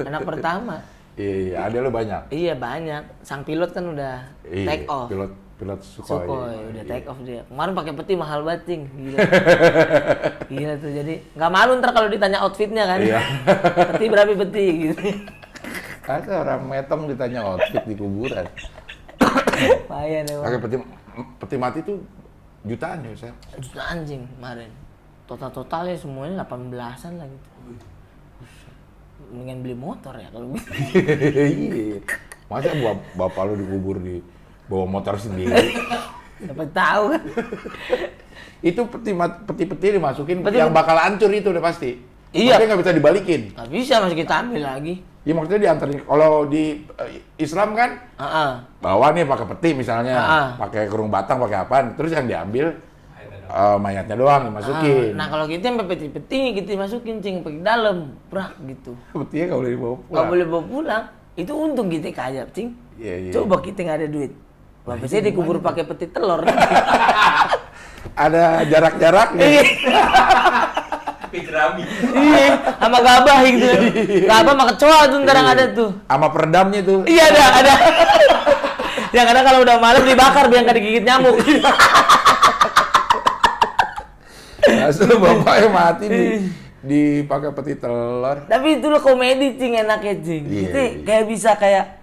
Anak pertama. Iya, ada lo banyak? Iya banyak. Sang pilot kan udah take off. Pilot Sukhoi. Udah take off dia. Kemarin pakai peti mahal banget cing. Gila. Gila tuh jadi nggak malu ntar kalau ditanya outfitnya kan. Iya. Peti berapa peti gitu. Ada orang metong ditanya outfit di kuburan. Payah deh. Pakai peti mati tuh jutaan ya, Sel? Jutaan cing kemarin. Totalnya semuanya 18-an lah gitu. Mendingan beli motor ya kalau gitu. Iya. Masa bapak lo dikubur di bawa motor sendiri? Siapa tahu kan. Itu peti-peti dimasukin yang bakal hancur itu udah pasti. Iya. Maksudnya nggak bisa dibalikin. Nggak bisa, masih kita ambil lagi. Ya maksudnya diantarin. Kalau di Islam kan, bawa nih pakai peti misalnya, pakai kerung batang, pakai apaan, terus yang diambil mayatnya doang dimasukin. Nah kalau kita sampai peti-peti kita masukin cing pakai dalam, brak gitu. Petinya nggak boleh dibawa pulang. Nggak boleh bawa pulang. Itu untung kita kaya cing. Iya. Coba kita nggak ada duit. Bapak saya dikubur pakai peti telur. Ada jarak-jaraknya. Tapi jerami. Iya, sama gabah gitu. Gabah sama kecoa tuh ntar yang ada tuh. Sama peredamnya tuh. Iya ada. Yang ada kalau udah malam dibakar biar nggak digigit nyamuk. Asal bapaknya mati dipakai peti telur. Tapi itu loh komedi cing, enaknya cing. Kita kayak bisa kayak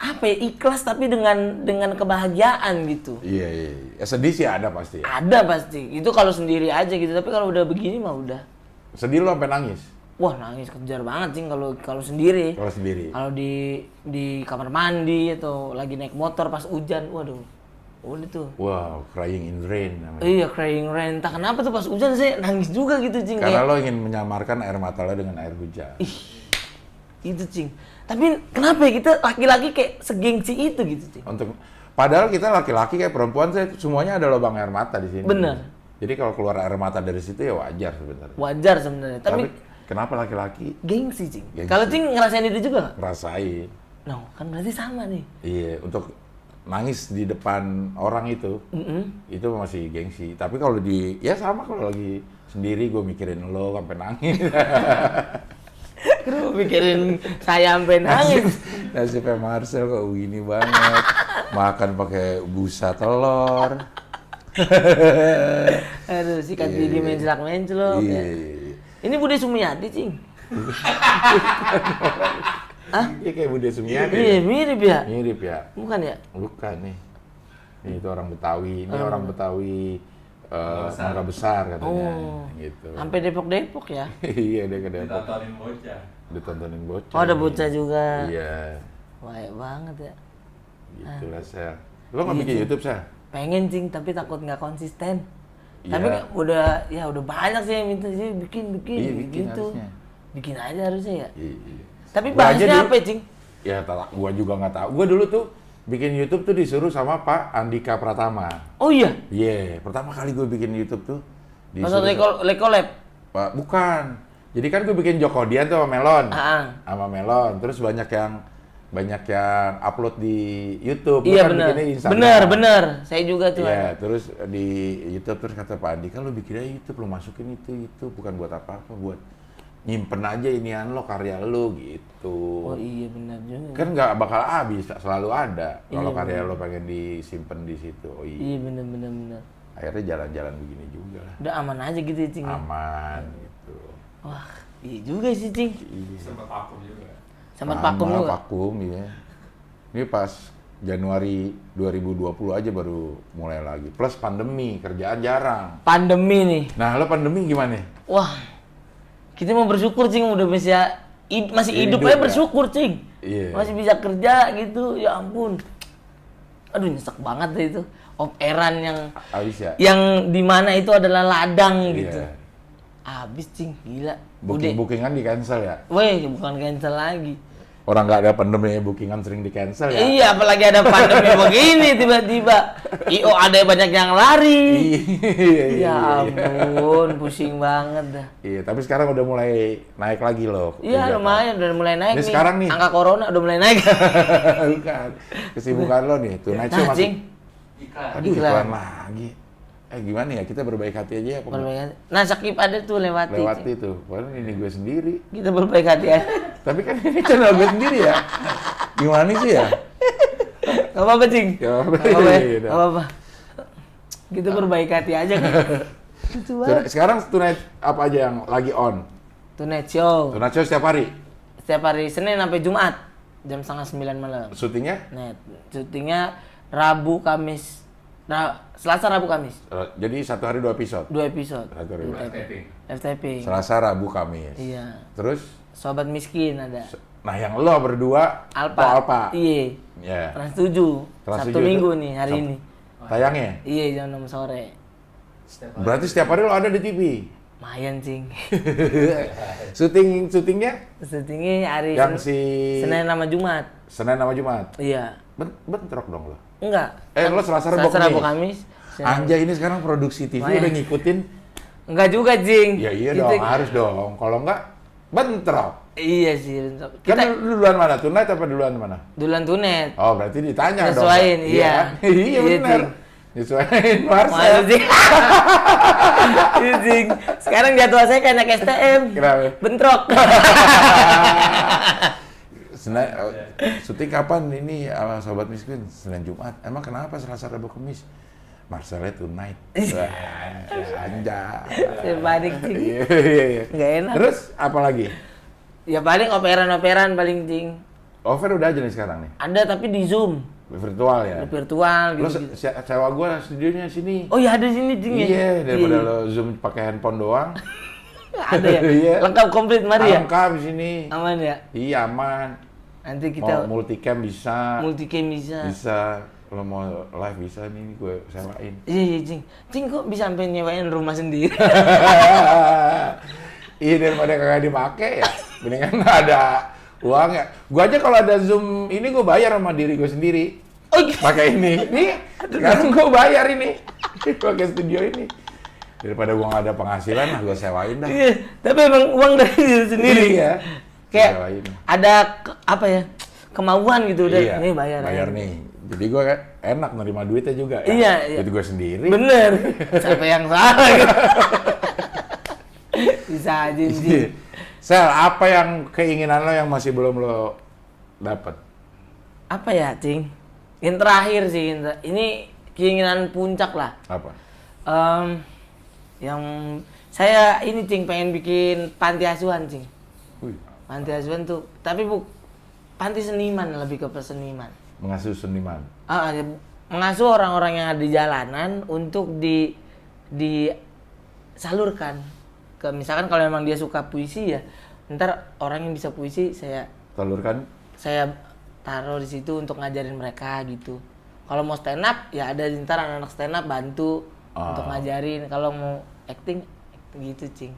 apa ya, ikhlas tapi dengan kebahagiaan gitu. Iya. Ya, sedih sih ada pasti. Ya. Ada pasti. Itu kalau sendiri aja gitu. Tapi kalau udah begini mah udah. Sedih lo sampai nangis? Wah nangis kejar banget cing kalau sendiri. Kalau sendiri. Kalau di kamar mandi atau lagi naik motor pas hujan, waduh. Udah tuh. Wow, crying in rain namanya. Iya, crying rain. Entah kenapa tuh pas hujan saya nangis juga gitu, cing. Karena kayak, lo ingin menyamarkan air mata lo dengan air hujan. itu, cing. Tapi kenapa ya kita laki-laki kayak segengsi itu gitu, cing? Padahal kita laki-laki kayak perempuan, semuanya ada lubang air mata di sini. Bener. Jadi kalau keluar air mata dari situ ya wajar sebenarnya. Wajar sebenarnya. Tapi kenapa laki-laki gengsi, cing? Gengsi. Kalau cing ngerasain itu juga nggak? ngerasain? No, kan berarti sama nih. Iya, untuk nangis di depan orang itu masih gengsi. Tapi kalau ya sama kalau lagi sendiri gue mikirin lo sampai nangis. Lu mikirin saya sampai nangis. Nasibnya Marcel kok gini banget. Makan pakai busa telur. Aduh, sikat gigi menclak-menclok. Iya. Ini Bude Sumiati, cing. Iya kayak Bude Sumiati. Iya, mirip ya? Mirip ya. Bukan ya? Bukan nih. Ini itu orang Betawi. Ini orang Betawi Mangga Besar katanya. Gitu. Sampai Depok-Depok ya? Iya, dia ke Depok. Ditontonin bocah. Ditontonin bocah. Oh, ada bocah juga. Iya. Baik banget ya. Gitulah, Sel. Lo nggak bikin YouTube, Sel? Pengen, cing, tapi takut nggak konsisten. Iya. Tapi udah banyak sih yang minta sih bikin Iya, bikin gitu. harusnya. Bikin aja harusnya ya. Iya. Tapi Gua aja bahasnya dulu- apa, cing? Ya, gua juga nggak tahu. Gua dulu tuh bikin YouTube tuh disuruh sama Pak Andika Pratama. Oh iya. Iya, pertama kali gue bikin YouTube tuh Masa Lekolab? Pak, bukan. Jadi kan gue bikin Jokodian tuh sama Melon. Ah. Sama Melon. Terus banyak yang upload di YouTube. Gua Iya kan benar. bikinnya di Instagram. Benar. Saya juga tuh. Iya, terus di YouTube terus kata Pak Andika, lu bikin aja YouTube, lu masukin itu bukan buat apa-apa, buat nyimpen aja inian lo, karya lo gitu. Oh iya benar juga. Kan nggak bakal habis, selalu ada. Kalau Iya, karya lo pengen disimpan di situ. Oh Iya iya. benar. Akhirnya jalan-jalan begini juga lah. Udah aman aja gitu ya, cing. Aman gitu. Wah, iya juga sih, cing. Iya. Sempat vakum juga. Sempat Sama, vakum juga. vakum, iya. Ini pas Januari 2020 aja baru mulai lagi. Plus pandemi, kerjaan jarang. Pandemi nih. Nah, lo pandemi gimana? Wah, kita mau bersyukur, cing, udah masih hidup Hidup, aja ya? bersyukur, cing. Iya. Masih bisa kerja gitu, ya ampun. Aduh, nyesek banget deh itu. Off-airan Habis ya? yang di mana itu adalah ladang Iya. gitu. Abis, cing, gila. Udah. Booking-bookingan di cancel ya? Weh, bukan cancel lagi. Orang nggak ada pandemi, bookingan sering di cancel ya. Iya, apalagi ada pandemi begini tiba-tiba. IO ada banyak yang lari. Ya ampun, pusing banget dah. Iya, tapi sekarang udah mulai naik lagi loh. Iya, lumayan udah mulai naik Ini nih. sekarang nih. Angka corona udah mulai naik. Bukan. Kesibukan lo nih, Tonight Show masih. Cing. Iklan. Aduh, iklan lagi. Gimana ya, kita berbaik hati aja ya. Berbaik hati. Nah, Sakip ada tuh lewati. Lewati tuh, padahal ini gue sendiri. Kita berbaik hati ya. Tapi kan ini channel gue sendiri ya. Gimana sih ya? Gak apa-apa, Cing. Gak apa-apa. Gak apa-apa. Iya, Gak apa-apa. Kita berbaik hati aja kan. Itu banget. Sekarang Tonight apa aja yang lagi on? Tonight Show. Tonight Show setiap hari? Setiap hari Senin sampai Jumat. Jam 8:30 malam. Syutingnya? Net. Syutingnya Rabu, Kamis. Selasa, Rabu, Kamis. Jadi satu hari 2 episode? 2 episode. Satu hari Live 2. Taping. Live taping. Selasa, Rabu, Kamis. Iya. Terus? Sobat Miskin ada. Nah yang lo berdua, Alpa. Iya. Ya. Trans 7. Trans Sabtu 7 Minggu itu nih hari ini. Tayangnya? Iya, jam 6 sore. Berarti setiap hari lo ada di TV? Lumayan, Cing. Syutingnya? Syutingnya hari Yang Senin sama Jumat. Senin sama Jumat? Iya. Bentrok dong lo? Enggak. Lo Selasa, Rabu, Rabu, Kamis? Kamis. Anjay, ini sekarang produksi TV Lumayan. udah ngikutin. Enggak juga, Cing. Ya iya Kita- dong, harus dong. Kalau enggak, bentrok. Iya sih. Kan Kita lu duluan mana? Tonight apa duluan mana? duluan tunet. Oh, berarti ditanya dong. Nyesuaiin, iya. kan? Iya Iya, benar. Cing. Nyesuaiin Masa Marcel. sih? Iya, Cing. Sekarang jadwal saya kayak anak STM. Kenapa? Bentrok. Syuting kapan ini sama Sobat Miskin? Senin Jumat. Emang kenapa Selasa Rabu Kamis? Marcelnya Tonight. Wah, anjay. Saya panik, Cing. Iya, iya, iya. Nggak enak. Terus apa lagi? Ya paling operan-operan paling, Cing. Over udah aja nih sekarang nih. Ada tapi di Zoom. Virtual ya. Virtual Lo gitu. sewa gua studionya sini. Oh iya ada sini, Cing ya? Iya, daripada lo Zoom pakai handphone doang. Ada ya? Iya. Lengkap komplit mari ya? Lengkap di sini. Aman ya? Iya, aman. Nanti Mau kita multicam bisa. multicam bisa. Bisa. Kalau mau live bisa nih gue sewain. Iya, iya, Cing. Cing kok bisa sampai nyewain rumah sendiri? Iya, daripada kagak dipakai ya. Mendingan ada uang ya. Gua aja kalau ada Zoom ini gue bayar sama diri gue sendiri. Oh, gitu. Pakai ini. Nih, sekarang gue bayar ini. Pakai studio ini. Daripada gua nggak ada penghasilan, lah gue sewain dah. Iya, tapi emang uang dari diri sendiri. Iya. Kayak Sewain. ada apa ya? Kemauan gitu udah. Iya, Nih bayar. bayar aja. nih. Jadi gue kan enak nerima duitnya juga ya. Iya, iya. Duit gue sendiri. Bener. Siapa yang salah gitu. Bisa aja, Cing. Sel, apa yang keinginan lo yang masih belum lo dapat? Apa ya, Cing? Yang terakhir sih, ini keinginan puncak lah. Apa? Yang saya ini, Cing, pengen bikin panti asuhan, Cing. Wih, Panti asuhan tuh, tapi panti seniman, lebih ke peseniman. mengasuh seniman. Ya, mengasuh orang-orang yang ada di jalanan untuk disalurkan ke, misalkan kalau memang dia suka puisi ya, ntar orang yang bisa puisi saya Telurkan? taruh di situ untuk ngajarin mereka gitu. Kalau mau stand up ya ada ntar anak-anak stand up bantu untuk ngajarin. Kalau mau acting gitu, Cing.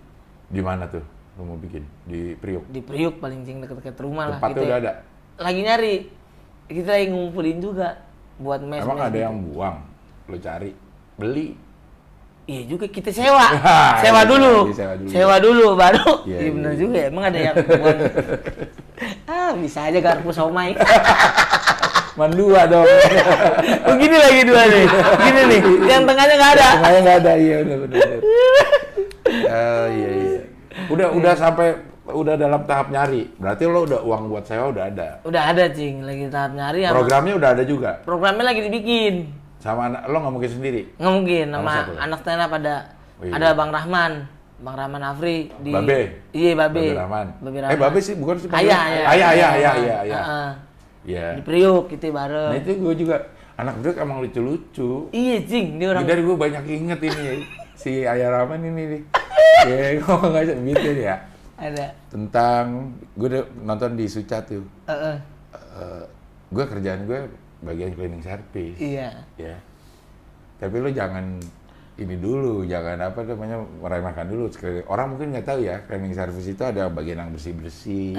Di mana tuh lo mau bikin? Di Priok? Di Priuk paling, Cing, deket-deket rumah lah. Tempatnya gitu udah ya. ada? Lagi nyari. Kita lagi ngumpulin juga buat mes. Emang ada gitu. yang buang? Lo cari? Beli? Iya juga, kita sewa. Iya, sewa dulu. sewa Baru. dulu. Iya, Iya, benar iya. juga ya. Emang ada yang buat. Bisa aja garpu somai. Mandua dong. Begini lagi dua nih. Gini nih. Yang tengahnya nggak ada. Tengahnya nggak ada, iya benar. Iya. Udah sampai udah dalam tahap nyari. Berarti lo udah uang buat sewa udah ada. Udah ada, Cing. Lagi tahap nyari. Programnya udah ada juga. Programnya lagi dibikin. Sama lo nggak mungkin sendiri. Nggak mungkin. Sama Sama siapa? anak stand up ada. Oh, iya. Ada Bang Rahman. Bang Rahman Afri. Babe? Iya, Babe. Babe Rahman. Babe Rahman. Babe sih bukan sih. Ayah. Ayah. Heeh. Iya. Di Priuk kita bareng. Nah itu gue juga anak gue emang lucu-lucu. Iya, Cing. Dia orang. Dari gue banyak inget ini si Ayah Rahman ini nih. Ya ngomong aja gitu ya. Ada. Tentang gue udah nonton di Suca tuh. Heeh. Gue kerjaan gue bagian cleaning service. Iya. Ya. Tapi lo jangan ini dulu, jangan apa namanya meremehkan dulu. Orang mungkin nggak tahu ya, cleaning service itu ada bagian yang bersih-bersih.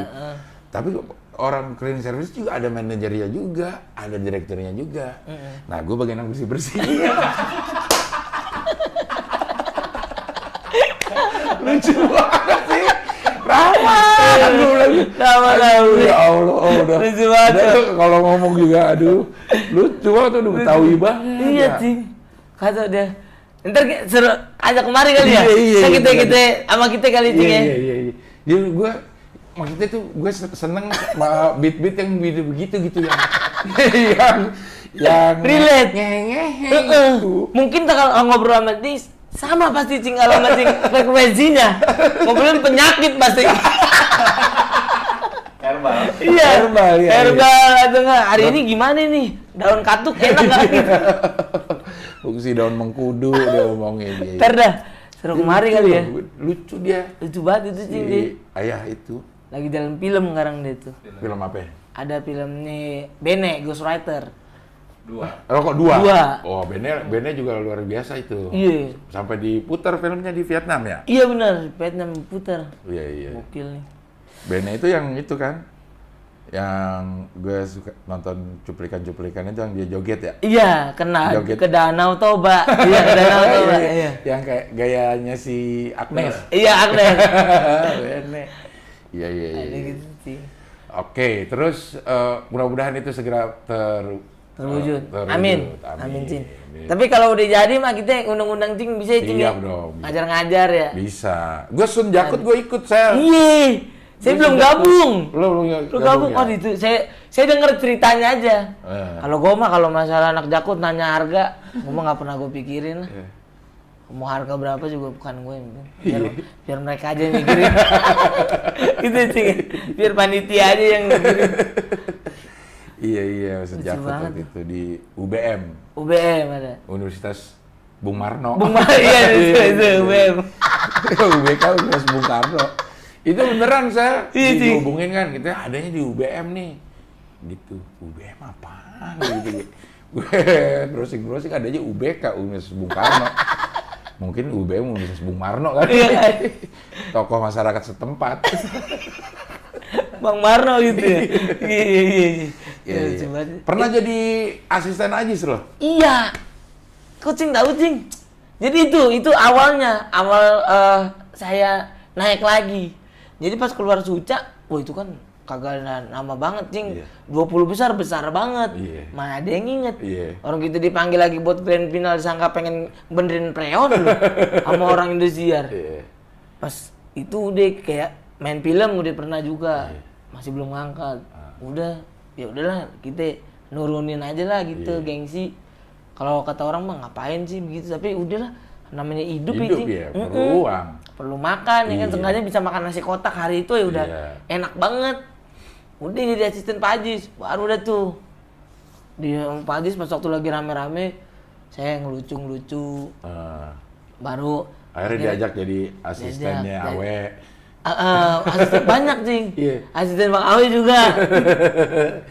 Tapi orang cleaning service juga ada manajernya juga, ada direkturnya juga. Nah, gue bagian yang bersih-bersih. Lucu banget sih. Ramah. Ya Allah, udah. Lucu banget. Kalau ngomong juga, aduh, lucu banget, udah Betawi banget. Iya, Cing. Kata dia, ntar seru ajak kemari kali ya? Iya, kita sama kita kali, Cing ya? Iya. Jadi gue maksudnya tuh gue seneng sama beat-beat yang begitu gitu yang relate. Ngehe gitu. Mungkin kalau ngobrol sama dia sama pasti, Cing, kalau sama Cing frekuensinya. Ngobrolin penyakit pasti. Herbal. Iya. Herbal atau enggak? Hari ini gimana nih? Daun katuk enak enggak gitu? Fungsi daun mengkudu dia ngomongin. Ntar dah, seru kemari kali ya. Lucu dia. Lucu banget itu, Cing, dia. Ayah itu. Lagi jalan film sekarang dia tuh. Film apa ya? Ada film nih Bene, Ghostwriter. 2. Oh, kok 2? 2. Oh, Bene juga luar biasa itu. Iya. Sampai diputar filmnya di Vietnam ya? Iya benar, Vietnam putar. Iya. Gokil nih. Bene itu yang itu kan? Yang gue suka nonton cuplikan-cuplikan itu yang dia joget ya? Iya, kena Joget. ke Danau Toba. Iya, ke Danau Toba. Iya. Yang kayak gayanya si Agnes. Iya, Agnes. Bene. Iya. Ada gitu sih. Oke, terus mudah-mudahan itu segera Terwujud. terwujud. Amin, Cing. Tapi kalau udah jadi mah kita undang-undang Cing bisa, Cing. Siap dong. Ngajar-ngajar ya. Bisa. Gue Sun Jakut gue ikut, saya. Iya. Saya belum gabung. Lu Gabung. ya? Oh, itu saya denger ceritanya aja. Kalau gua mah kalau masalah anak Jakut nanya harga, gua mah nggak pernah gua pikirin lah. Mau harga berapa juga bukan gue yang penting. Biar mereka aja yang mikirin. Gitu, Cing. Biar panitia aja yang mikirin. Iya, Sun Jakut waktu itu di UBM. UBM ada. Universitas Bung Marno. Iya, itu UBM. UBK Universitas Bung Karno. Itu beneran saya dihubungin kan, kita adanya di UBM nih. Gitu, UBM apaan gitu. Gue browsing adanya UBK, Universitas Bung Karno. Mungkin UBM Universitas Bung Marno kan. Tokoh masyarakat setempat. Bang Marno gitu ya. Iya. Pernah jadi asisten Ajis loh? Iya. Kok Cing tahu, Cing? Jadi itu awalnya, saya naik lagi. Jadi pas keluar Suca, wah itu kan kagak nama banget, Cing. 20 besar banget. Mana ada yang inget. Orang kita dipanggil lagi buat grand final disangka pengen benerin preon loh sama orang Indosiar. Pas itu udah kayak main film udah pernah juga. Masih belum ngangkat. Udah, ya udahlah kita nurunin aja lah gitu, gengsi. Kalau kata orang mah ngapain sih begitu, tapi udahlah namanya hidup ya, perlu uang. Perlu makan, ya kan sengaja bisa makan nasi kotak hari itu ya udah enak banget. Udah jadi asisten Pak Ajis, baru udah tuh. Dia Pak Ajis pas waktu lagi rame-rame, saya ngelucu-ngelucu. Baru akhirnya diajak jadi asistennya Awe. Asisten banyak, Cing. Asisten Bang Awe juga.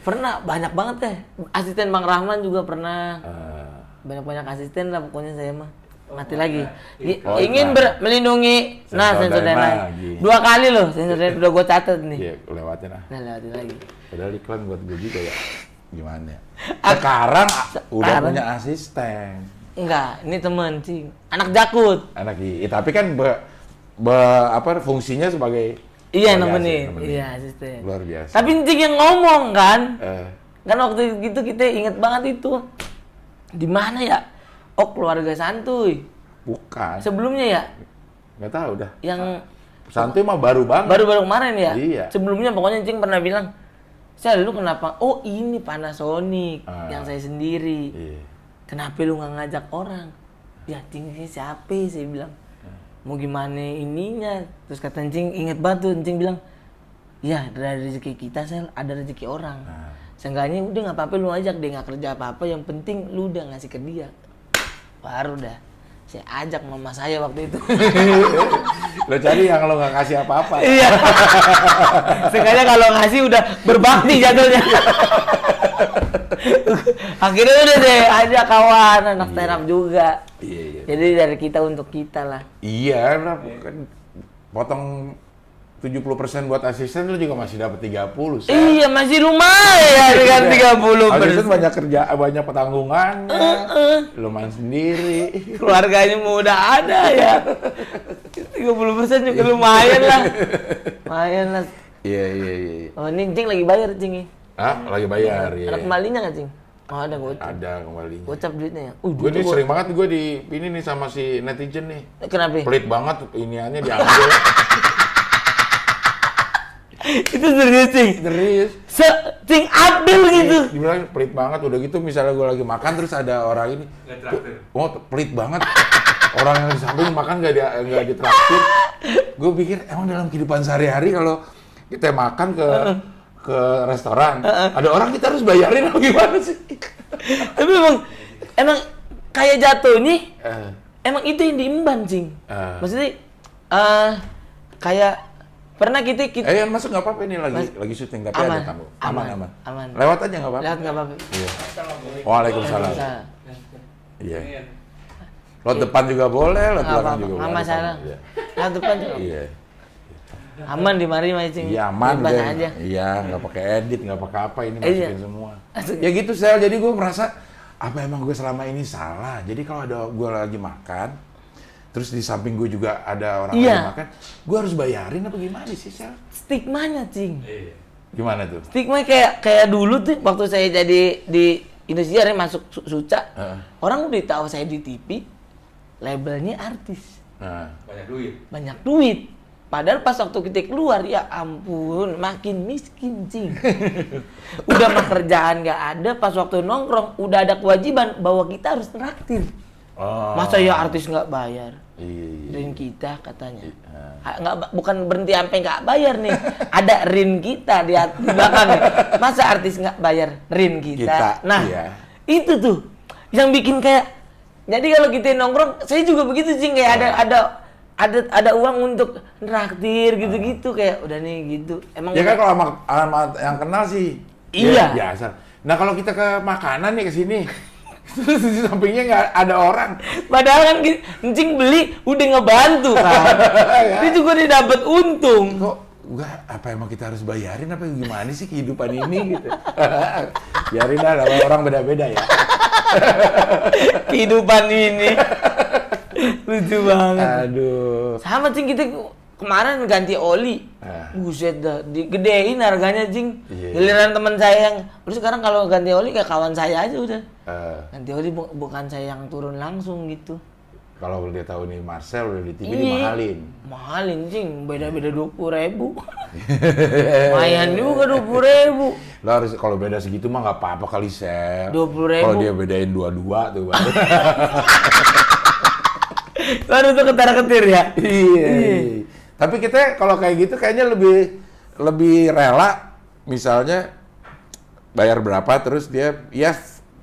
Pernah, banyak banget deh. Asisten Bang Rahman juga pernah. Banyak-banyak asisten lah pokoknya saya mah. Mati lagi. Ingin melindungi. Nah, sensor dana. 2 kali loh sensor dana udah gue catat nih. Iya, lewatin ah. Nah, lewatin lagi. Padahal iklan buat gue juga ya. Gimana? Sekarang udah punya asisten. Enggak, ini temen, Cing. Anak Jakut. Tapi kan fungsinya sebagai nemenin. Iya, asisten. Luar biasa. Tapi Cing yang ngomong kan. Kan waktu itu kita inget banget itu. Di mana ya? Oh, Keluarga Santuy. Bukan. Sebelumnya ya? Nggak tahu dah. Yang Santuy mah baru banget. Baru kemarin ya? Iya. Sebelumnya pokoknya Cing pernah bilang, "Sel, lu kenapa? Oh, ini Panasonic yang saya sendiri. Kenapa lu nggak ngajak orang?" Ya, Cing, siapa? Saya bilang. Mau gimana ininya? Terus kata Cing, inget banget tuh, Cing bilang, "Ya, dari rezeki kita, Sel, ada rezeki orang. Seenggaknya udah nggak apa-apa lu ajak, dia nggak kerja apa-apa, yang penting lu udah ngasih ke dia." Baru dah saya ajak mama saya waktu itu. Lo cari yang lo nggak kasih apa-apa. Iya. Seenggaknya kalau ngasih udah berbakti jatuhnya. Akhirnya udah deh ajak kawan, anak terap juga. Jadi dari kita untuk kita lah. Iya, kan potong 70% buat asisten lu juga masih dapat 30. Iya, masih lumayan dengan 30%. Asisten banyak kerja, banyak petanggungannya. Lu main sendiri. Keluarganya mau udah ada ya. 30% juga lumayan lah. Lumayan lah. Iya. Oh, ini Cing lagi bayar, Cing. Ah, lagi bayar ya. Ada kembalinya nggak, Cing? Oh, ada gocap. Ada kembalinya. Gocap duitnya ya. Gue nih sering banget gue di ini nih sama si netizen nih. Kenapa? Pelit banget iniannya diambil. Itu serius, Cing. Serius. Cing ambil gitu. Dibilang pelit banget, udah gitu misalnya gue lagi makan terus ada orang ini. Nggak traktir. Oh, pelit banget. Orang yang di samping makan nggak ditraktir. Gue pikir emang dalam kehidupan sehari-hari kalau kita makan ke restoran, ada orang kita harus bayarin apa gimana sih? Tapi emang kayak jatuhnya emang itu yang diemban, Cing. Maksudnya kayak pernah kita Yang masuk nggak apa-apa ini lagi syuting tapi aman, ada tamu. Aman. aman. Lewat aja nggak apa-apa. Lihat nggak apa-apa. Iya. Waalaikumsalam. Iya. Lot depan juga boleh, lot belakang juga boleh. Nggak masalah. Iya. Lihat depan juga. Iya. Aman di mari mah, Cing. Iya aman Bebas deh. aja. Iya, nggak pakai edit, nggak pakai apa, ini Iya. masukin semua. Ya gitu Sel, jadi gue merasa apa emang gue selama ini salah. Jadi kalau ada gue lagi makan, terus di samping gue juga ada orang lagi makan, gue harus bayarin apa gimana sih Sel? Stigmanya, Cing. Iya. Gimana tuh? Stigma kayak dulu tuh waktu saya jadi di Indosiar ya masuk Suca, orang udah tahu saya di TV, labelnya artis. Banyak duit. Banyak duit. Padahal pas waktu kita keluar, ya ampun, makin miskin, Cing. Udah mah kerjaan nggak ada, pas waktu nongkrong, udah ada kewajiban bahwa kita harus traktir. Masa ya artis nggak bayar? Iya. Rin kita katanya. Bukan berhenti sampai nggak bayar nih. Ada rin kita di belakang nih. Masa artis nggak bayar rin kita? Nah, itu tuh yang bikin kayak. Jadi kalau kita nongkrong, saya juga begitu, Cing, kayak ada uang untuk traktir gitu-gitu, kayak udah nih gitu. Emang ya kan kalau sama yang kenal sih. Iya. Ya, biasa. Nah kalau kita ke makanan nih ke sini, terus di sampingnya nggak ada orang. Padahal kan Cing beli udah ngebantu kan. Dia juga udah dapet untung. Kok enggak, apa emang kita harus bayarin apa gimana sih kehidupan ini gitu. Biarin lah, orang beda-beda ya. Kehidupan ini. Lucu banget. Aduh. Sama, Cing, kita kemarin ganti oli. Buset dah, digedein harganya, Cing. Giliran teman saya yang, terus sekarang kalau ganti oli kayak kawan saya aja udah. Ganti oli bukan saya yang turun langsung gitu. Kalau dia tahu nih Marcel udah di TV dimahalin. Mahalin, Cing, beda-beda 20.000. Lumayan juga 20.000. Lo harus kalau beda segitu mah nggak apa-apa kali Sel. 20.000. Kalau dia bedain 22 tuh baru. Baru tuh ketar-ketir ya. Iya. Tapi kita kalau kayak gitu kayaknya lebih rela, misalnya bayar berapa terus dia ya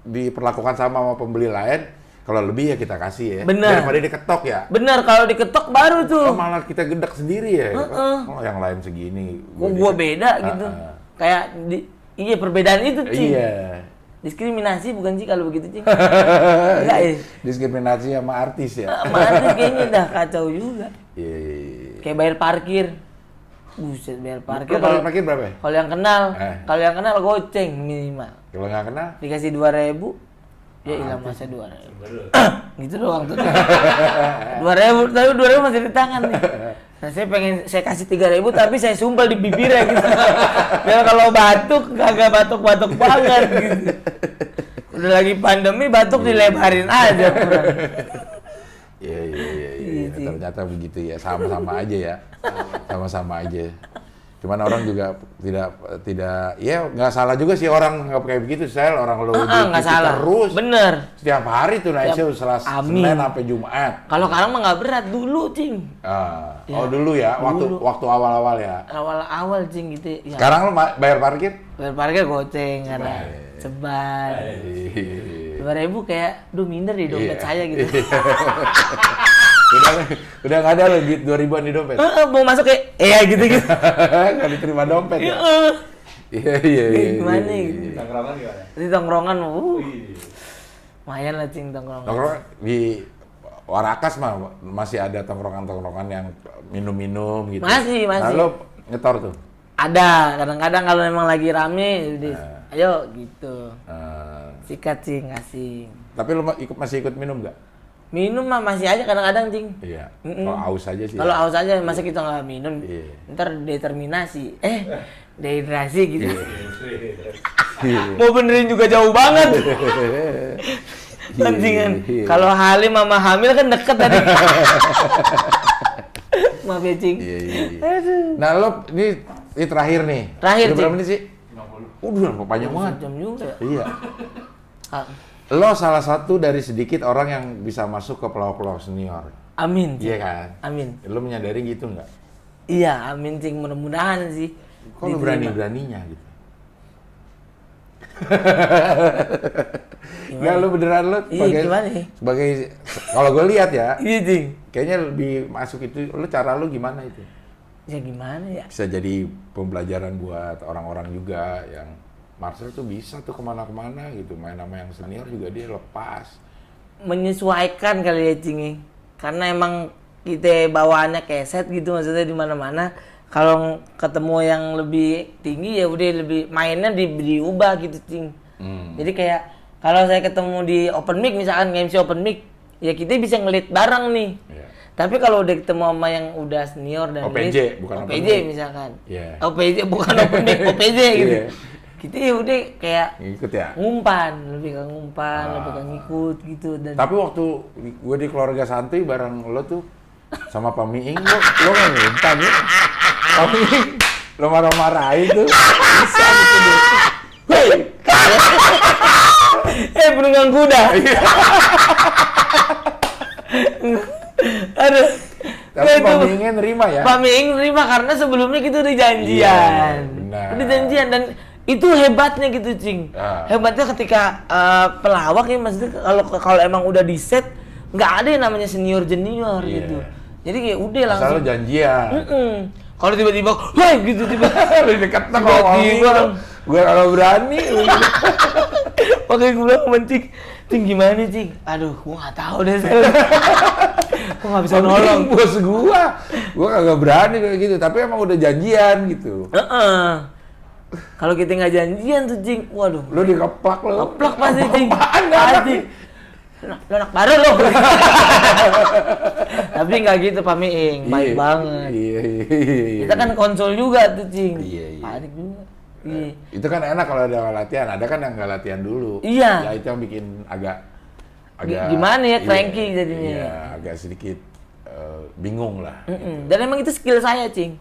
diperlakukan sama pembeli lain. Kalau lebih ya kita kasih ya. Bener. Daripada diketok ya. Bener, kalau diketok baru tuh. Oh, malah kita gedek sendiri ya. Kalau yang lain segini. Gua beda gitu. Kayak iya perbedaan itu, Cing. Iya. Diskriminasi bukan sih kalau begitu, Cing? Enggak ya? Diskriminasi sama artis ya. Sama artis kayaknya udah kacau juga. Iya. Kayak bayar parkir. Buset, bayar parkir. Kalau parkir berapa ya? Kalau yang kenal, kalau yang kenal goceng minimal. Kalau nggak kenal? Dikasih 2.000. Ya ilah masa 2.000. Gitu doang tuh. 2.000, tapi 2.000 masih di tangan nih. Nah, saya kasih 3.000 tapi saya sumpel di bibirnya gitu. Biar kalau batuk kagak batuk-batuk banget gitu. Udah lagi pandemi batuk dilebarin aja kurang. Iya. Ternyata begitu ya, sama-sama aja ya. Sama-sama aja. Cuman orang juga tidak ya nggak salah juga sih orang nggak kayak begitu Sel, orang lo nggak salah terus. Bener. Setiap hari tuh naik show Senin sampai Jumat. Kalau sekarang mah nggak berat dulu, Cing. Oh dulu ya, waktu awal-awal ya. Awal-awal, Cing, gitu. Ya. Sekarang lo bayar parkir? Bayar parkir goceng karena ceban. 2.000 kayak, minder di dompet saya gitu. udah nggak ada loh duit 2.000-an di dompet. Mau masuk kayak gitu. Nggak diterima dompet ya. Iya. Gimana gitu. Tongkrongan gimana? Di tongkrongan, lumayan lah, Cing, tongkrongan. Tongkrongan di Warakas mah masih ada tongkrongan-tongkrongan yang minum-minum gitu. Masih. Nah, lo nyetor tuh? Ada, kadang-kadang kalau memang lagi rame, ayo gitu. Sikat cing, kasih. Tapi lu masih ikut minum nggak? Minum mah masih aja kadang-kadang cing. Iya. Kalau aus aja sih. Kalau aus aja, masa kita nggak minum, ntar determinasi. Dehidrasi gitu. Mau benerin juga jauh banget. Anjingan. Kalau Halim sama Hamil kan deket tadi. Maaf ya cing. Iya. Nah lo ini terakhir nih. Terakhir, udah berapa Cing. menit sih? 50. Udah panjang banget. Jam juga ya. Iya. Lo salah satu dari sedikit orang yang bisa masuk ke pelawak-pelawak senior. Amin. Cing. Iya kan? Amin. Lo menyadari gitu nggak? Iya, amin cing. Mudah-mudahan sih. Kok lo berani-beraninya gitu? Nggak, lo beneran lo sebagai kalau gue lihat ya, Iya cing. kayaknya lebih masuk itu. Lo cara lo gimana itu? Ya gimana ya? Bisa jadi pembelajaran buat orang-orang juga yang Marcel tuh bisa tuh kemana-kemana gitu, main sama yang senior juga dia lepas. Menyesuaikan kali ya cing. Karena emang kita bawaannya keset gitu, maksudnya di mana-mana. Kalau ketemu yang lebih tinggi ya udah lebih mainnya diubah gitu cing. Jadi kayak kalau saya ketemu di open mic misalkan MC open mic, ya kita bisa ngelit bareng nih. Yeah. Tapi kalau udah ketemu sama yang udah senior dan OPJ, lead, bukan OPJ open mic. misalkan. Yeah. OPJ bukan open mic, OPJ gitu. Yeah. Kita ya udah kayak Ngikut ya. ngumpan, lebih ke ngumpan, lebih ke ngikut gitu. Dan Tapi waktu gue di keluarga santuy bareng lo tuh sama Pak Miing, lo nggak ngumpan ya? Pak Miing, lo marah-marahin tuh. Bisa gitu deh. penunggang kuda. Aduh. Tapi Pak Miingnya nerima ya? Pak Miing nerima karena sebelumnya kita udah janjian. Iya, benar. Udah janjian dan itu hebatnya gitu, Cing. Hebatnya ketika pelawak ya maksudnya kalau emang udah di set nggak ada yang namanya senior junior gitu. Jadi kayak udah langsung. Asal lo janjian. Kalau tiba-tiba, wah gitu tiba. Lebih dekat tuh kalau gue kalau berani. Makanya gue bilang sama Cing, Cing gimana Cing? Aduh, gue nggak tahu deh. Gue nggak bisa nolong. Bos gue kagak berani kayak gitu. Tapi emang udah janjian gitu. Kalau kita nggak janjian tuh Cing, waduh. Lo dikeplak lo. Keplak pasti Cing. Pasti. Lo anak baru lo. Tapi nggak gitu Pak Miing, baik banget. Iya. Kita kan konsul juga tuh Cing. Iya. Panik juga. Itu kan enak kalau ada latihan. Ada kan yang nggak latihan dulu. Iya. Ya itu yang bikin agak gimana ya, cranky jadinya. Iya, agak sedikit bingung lah. Gitu. Dan emang itu skill saya Cing.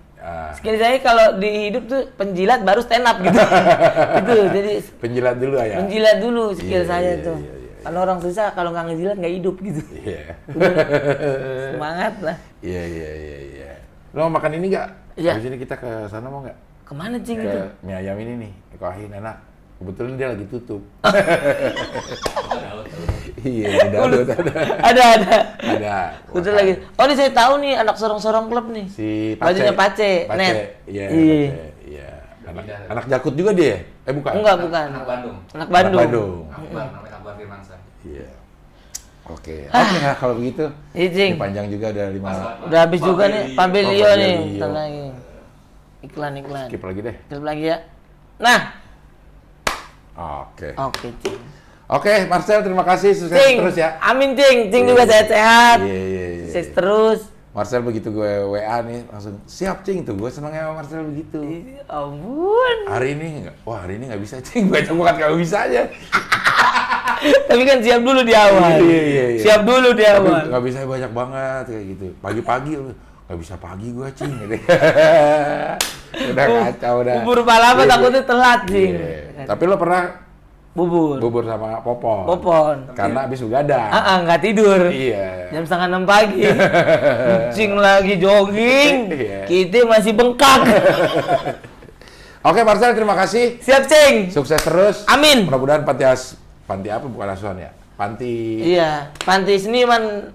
Skill saya kalau di hidup tuh penjilat baru stand up gitu. Gitu. Jadi penjilat dulu ya. penjilat dulu skill saya tuh. Iya. Kalau orang susah kalau nggak ngejilat nggak hidup gitu. Iya. Semangat lah. Iya. Lo mau makan ini nggak? Iya. Habis ini kita ke sana mau nggak? Kemana Cing Ke itu? mie ayam ini nih, ke Ahin enak. Kebetulan dia lagi tutup. Iya, Ada. Ada. Udah lagi. Oh, ini saya tahu nih anak sorong-sorong klub nih. Si Pace. Bajunya Pace, net. Iya. Anak Jakut juga dia? Bukan. Enggak, bukan. Anak Bandung. Anak Bandung. Namanya Akbar Firmansyah. Iya. Oke, nah, kalau begitu. Iya, Cing. Ini panjang juga ada 5. Udah habis juga nih Pambelio nih. Bentar lagi. Iklan. Skip lagi deh. Skip lagi ya. Nah. Oke, Cing. Oke, Marcel terima kasih, sukses Cing, terus ya. amin Cing juga sehat-sehat. Iya. Sukses terus. Marcel begitu gue WA nih langsung siap Cing tuh, gue senangnya sama Marcel begitu. Ampun. Hari ini nggak bisa Cing, gue bukan kalau bisa aja. Tapi kan siap dulu di awal. Iya. Siap dulu di awal. Nggak bisa banyak banget kayak gitu. Pagi-pagi nggak bisa pagi gue Cing. Gitu. Udah kacau udah. Bubur palapa takutnya telat Cing. Tapi lo pernah bubur sama Popon. Karena habis begadang. Nggak tidur. Iya. Jam 5:30 pagi. Cing lagi jogging. Iya. Kita masih bengkak. Oke Marcel, terima kasih. Siap Cing. Sukses terus. Amin. Mudah-mudahan panti apa bukan asuhan ya? Panti. Iya, panti seniman.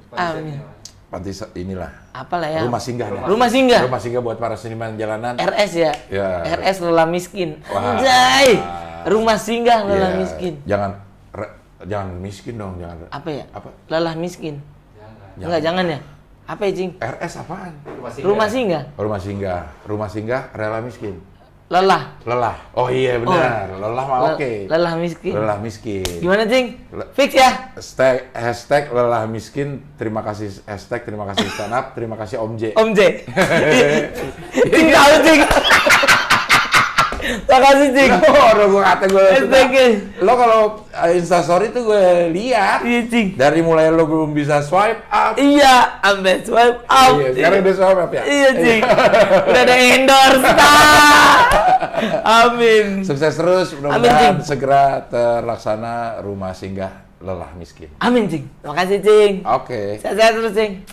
Panti inilah. Apalah ya? Rumah singgah. Rumah singgah. Rumah singgah buat para seniman jalanan. RS ya? Ya. RS Lola Miskin. Wah. Anjay. Rumah singgah Lola Iya. Miskin. Jangan miskin dong, jangan. Apa ya? Apa? Lelah miskin. Jangan. Enggak, jangan ya? Apa ya, Cing? RS apaan? Rumah singgah. Rumah singgah rela miskin. Lelah. Oh iya benar, lelah mah oke. Lelah miskin. Lelah miskin. Gimana, Cing? Fix ya? Hashtag lelah miskin, terima kasih stand up, terima kasih Om J. Om J. Cing tahu, Cing. Makasih, Cing. Orang gue kata gue. Hashtagnya. Lo kalau Instastory tuh gue lihat. Iya, Cing. Dari mulai lo belum bisa swipe up. Iya, ambil swipe up. Iya, sekarang udah swipe up ya? Iya, Cing. Udah ada endorse. Amin. Sukses terus, Amin, mudah-mudahan Cing. segera terlaksana rumah singgah lelah miskin. Amin, Cing. Makasih, Cing. Oke. Sehat-sehat terus, Cing.